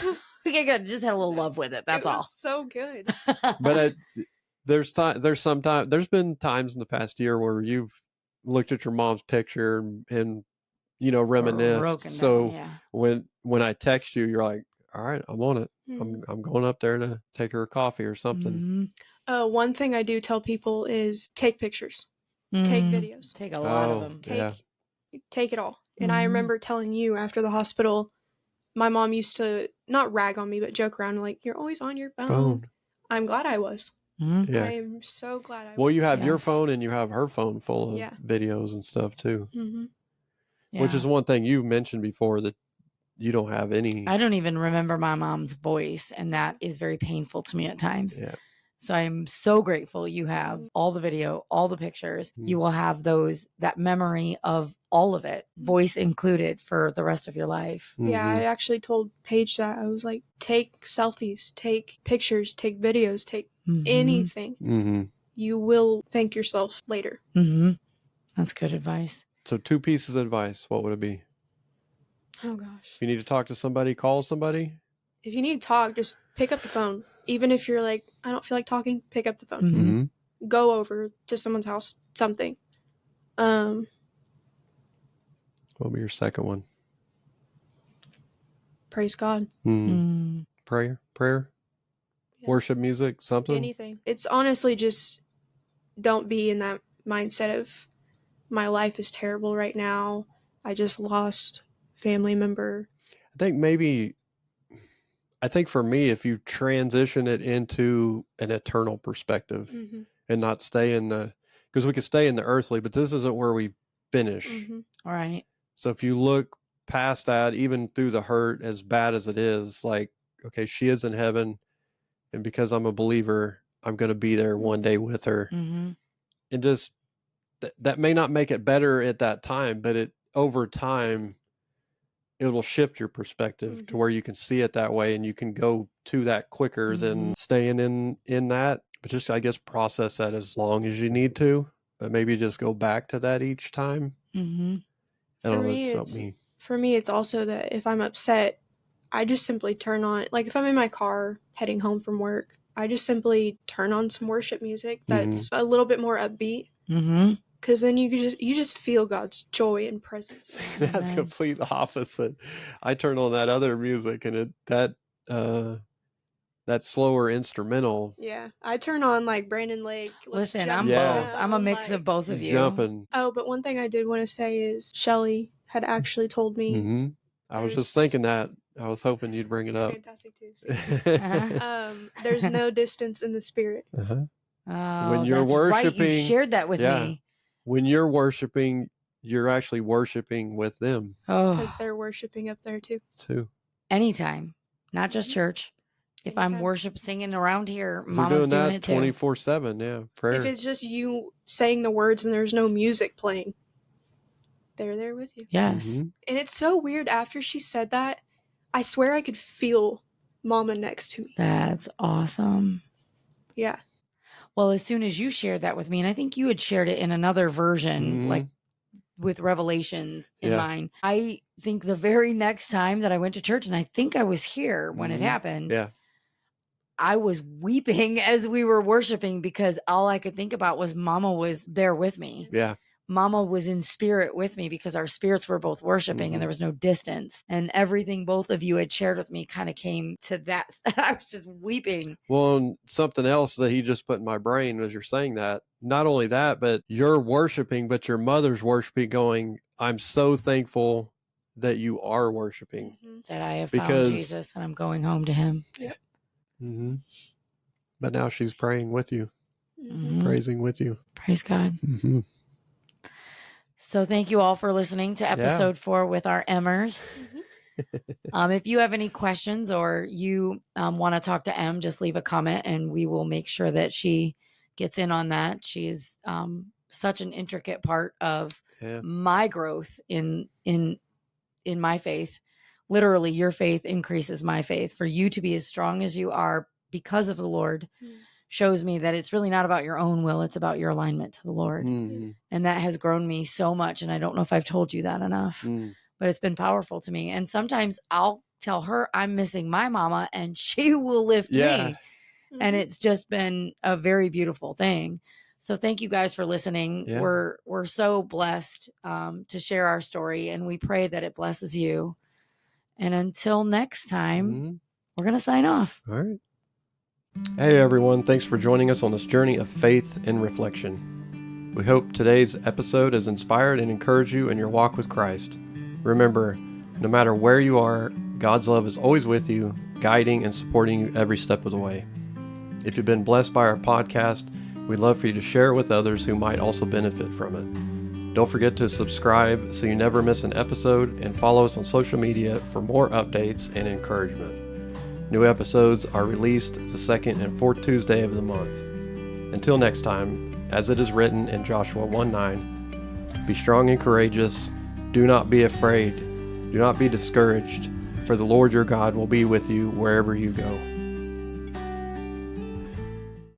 Okay, good. Just had a little love with it. That's it was all. so good. But there's been times in the past year where you've looked at your mom's picture and reminisced. Broken So down, yeah. when I text you, you're like, all right, I'm on it. Mhm. I'm going up there to take her a coffee or something. Mhm. One thing I do tell people is take pictures, take videos, Take a lot of them. take it all. And I remember telling you after the hospital, my mom used to not rag on me, but joke around like, you're always on your phone. I'm glad I was. Yeah. I am so glad I was. Well, you have your phone and you have her phone full of Yeah. videos and stuff too. Yeah. Which is one thing you mentioned before, that you don't have any. I don't even remember my mom's voice, and that is very painful to me at times. Yeah. So I'm so grateful you have all the video, all the pictures. You will have that memory of all of it, voice included, for the rest of your life. Yeah, I actually told Paige that. I was like, take selfies, take pictures, take videos, take anything. You will thank yourself later. That's good advice. So 2 pieces of advice, what would it be? Oh gosh. If you need to talk to somebody, call somebody. If you need to talk, just pick up the phone. Even if you're like, I don't feel like talking, pick up the phone. Go over to someone's house, something. What will be your second one? Praise God. Prayer? Yeah. Worship music? Something? Anything. It's honestly just, don't be in that mindset of, my life is terrible right now. I just lost a family member. I think for me, if you transition it into an eternal perspective and not stay because we could stay in the earthly, but this isn't where we finish. All right. So if you look past that, even through the hurt, as bad as it is, like, okay, she is in heaven, and because I'm a believer, I'm going to be there one day with her. And just that may not make it better at that time, but over time, it will shift your perspective to where you can see it that way, and you can go to that quicker than staying in that. But just, I guess, process that as long as you need to, but maybe just go back to that each time. I don't know. For me, it's also that if I'm upset, I just simply turn on, like if I'm in my car heading home from work, I just simply turn on some worship music that's a little bit more upbeat. Because then you just feel God's joy and presence. That's complete opposite. I turn on that other music, and that slower instrumental. Yeah, I turn on like Brandon Lake. Listen, I'm both. I'm a mix of both of you. Jumping. Oh, but one thing I did want to say is Shelly had actually told me. I was just thinking that. I was hoping you'd bring it up. Fantastic too. There's no distance in the spirit. Oh, when you're worshiping, right. You shared that with me. When you're worshiping, you're actually worshiping with them. Because they're worshiping up there too. Anytime, not just church. If I'm singing around here, Mama's doing it too. 24/7, yeah. Prayer. If it's just you saying the words and there's no music playing, they're there with you. Yes. And it's so weird. After she said that, I swear I could feel Mama next to me. That's awesome. Yeah. Well, as soon as you shared that with me, and I think you had shared it in another version, like with Revelations in mind, I think the very next time that I went to church, and I think I was here when it happened. Yeah. I was weeping as we were worshiping because all I could think about was Mama was there with me. Yeah. Mama was in spirit with me because our spirits were both worshiping and there was no distance. And everything both of you had shared with me kind of came to that. I was just weeping. Well, and something else that he just put in my brain as you're saying that, not only that, but you're worshiping, but your mother's worshiping, going, I'm so thankful that you are worshiping. That I have found Jesus and I'm going home to him. Yeah. But now she's praying with you, praising with you. Praise God. So thank you all for listening to episode 4 with our Emmers. If you have any questions or you want to talk to Em, just leave a comment and we will make sure that she gets in on that. She is such an intricate part of my growth in my faith. Literally, your faith increases my faith. For you to be as strong as you are because of the Lord shows me that it's really not about your own will. It's about your alignment to the Lord. Mm-hmm. And that has grown me so much. And I don't know if I've told you that enough, but it's been powerful to me. And sometimes I'll tell her I'm missing my mama and she will lift me. And it's just been a very beautiful thing. So thank you guys for listening. Yeah. We're so blessed to share our story, and we pray that it blesses you. And until next time, we're going to sign off. All right. Hey everyone, thanks for joining us on this journey of faith and reflection. We hope today's episode has inspired and encouraged you in your walk with Christ. Remember, no matter where you are, God's love is always with you, guiding and supporting you every step of the way. If you've been blessed by our podcast, we'd love for you to share it with others who might also benefit from it. Don't forget to subscribe so you never miss an episode, and follow us on social media for more updates and encouragement. New episodes are released the second and fourth Tuesday of the month. Until next time, as it is written in Joshua 1:9, be strong and courageous, do not be afraid, do not be discouraged, for the Lord your God will be with you wherever you go.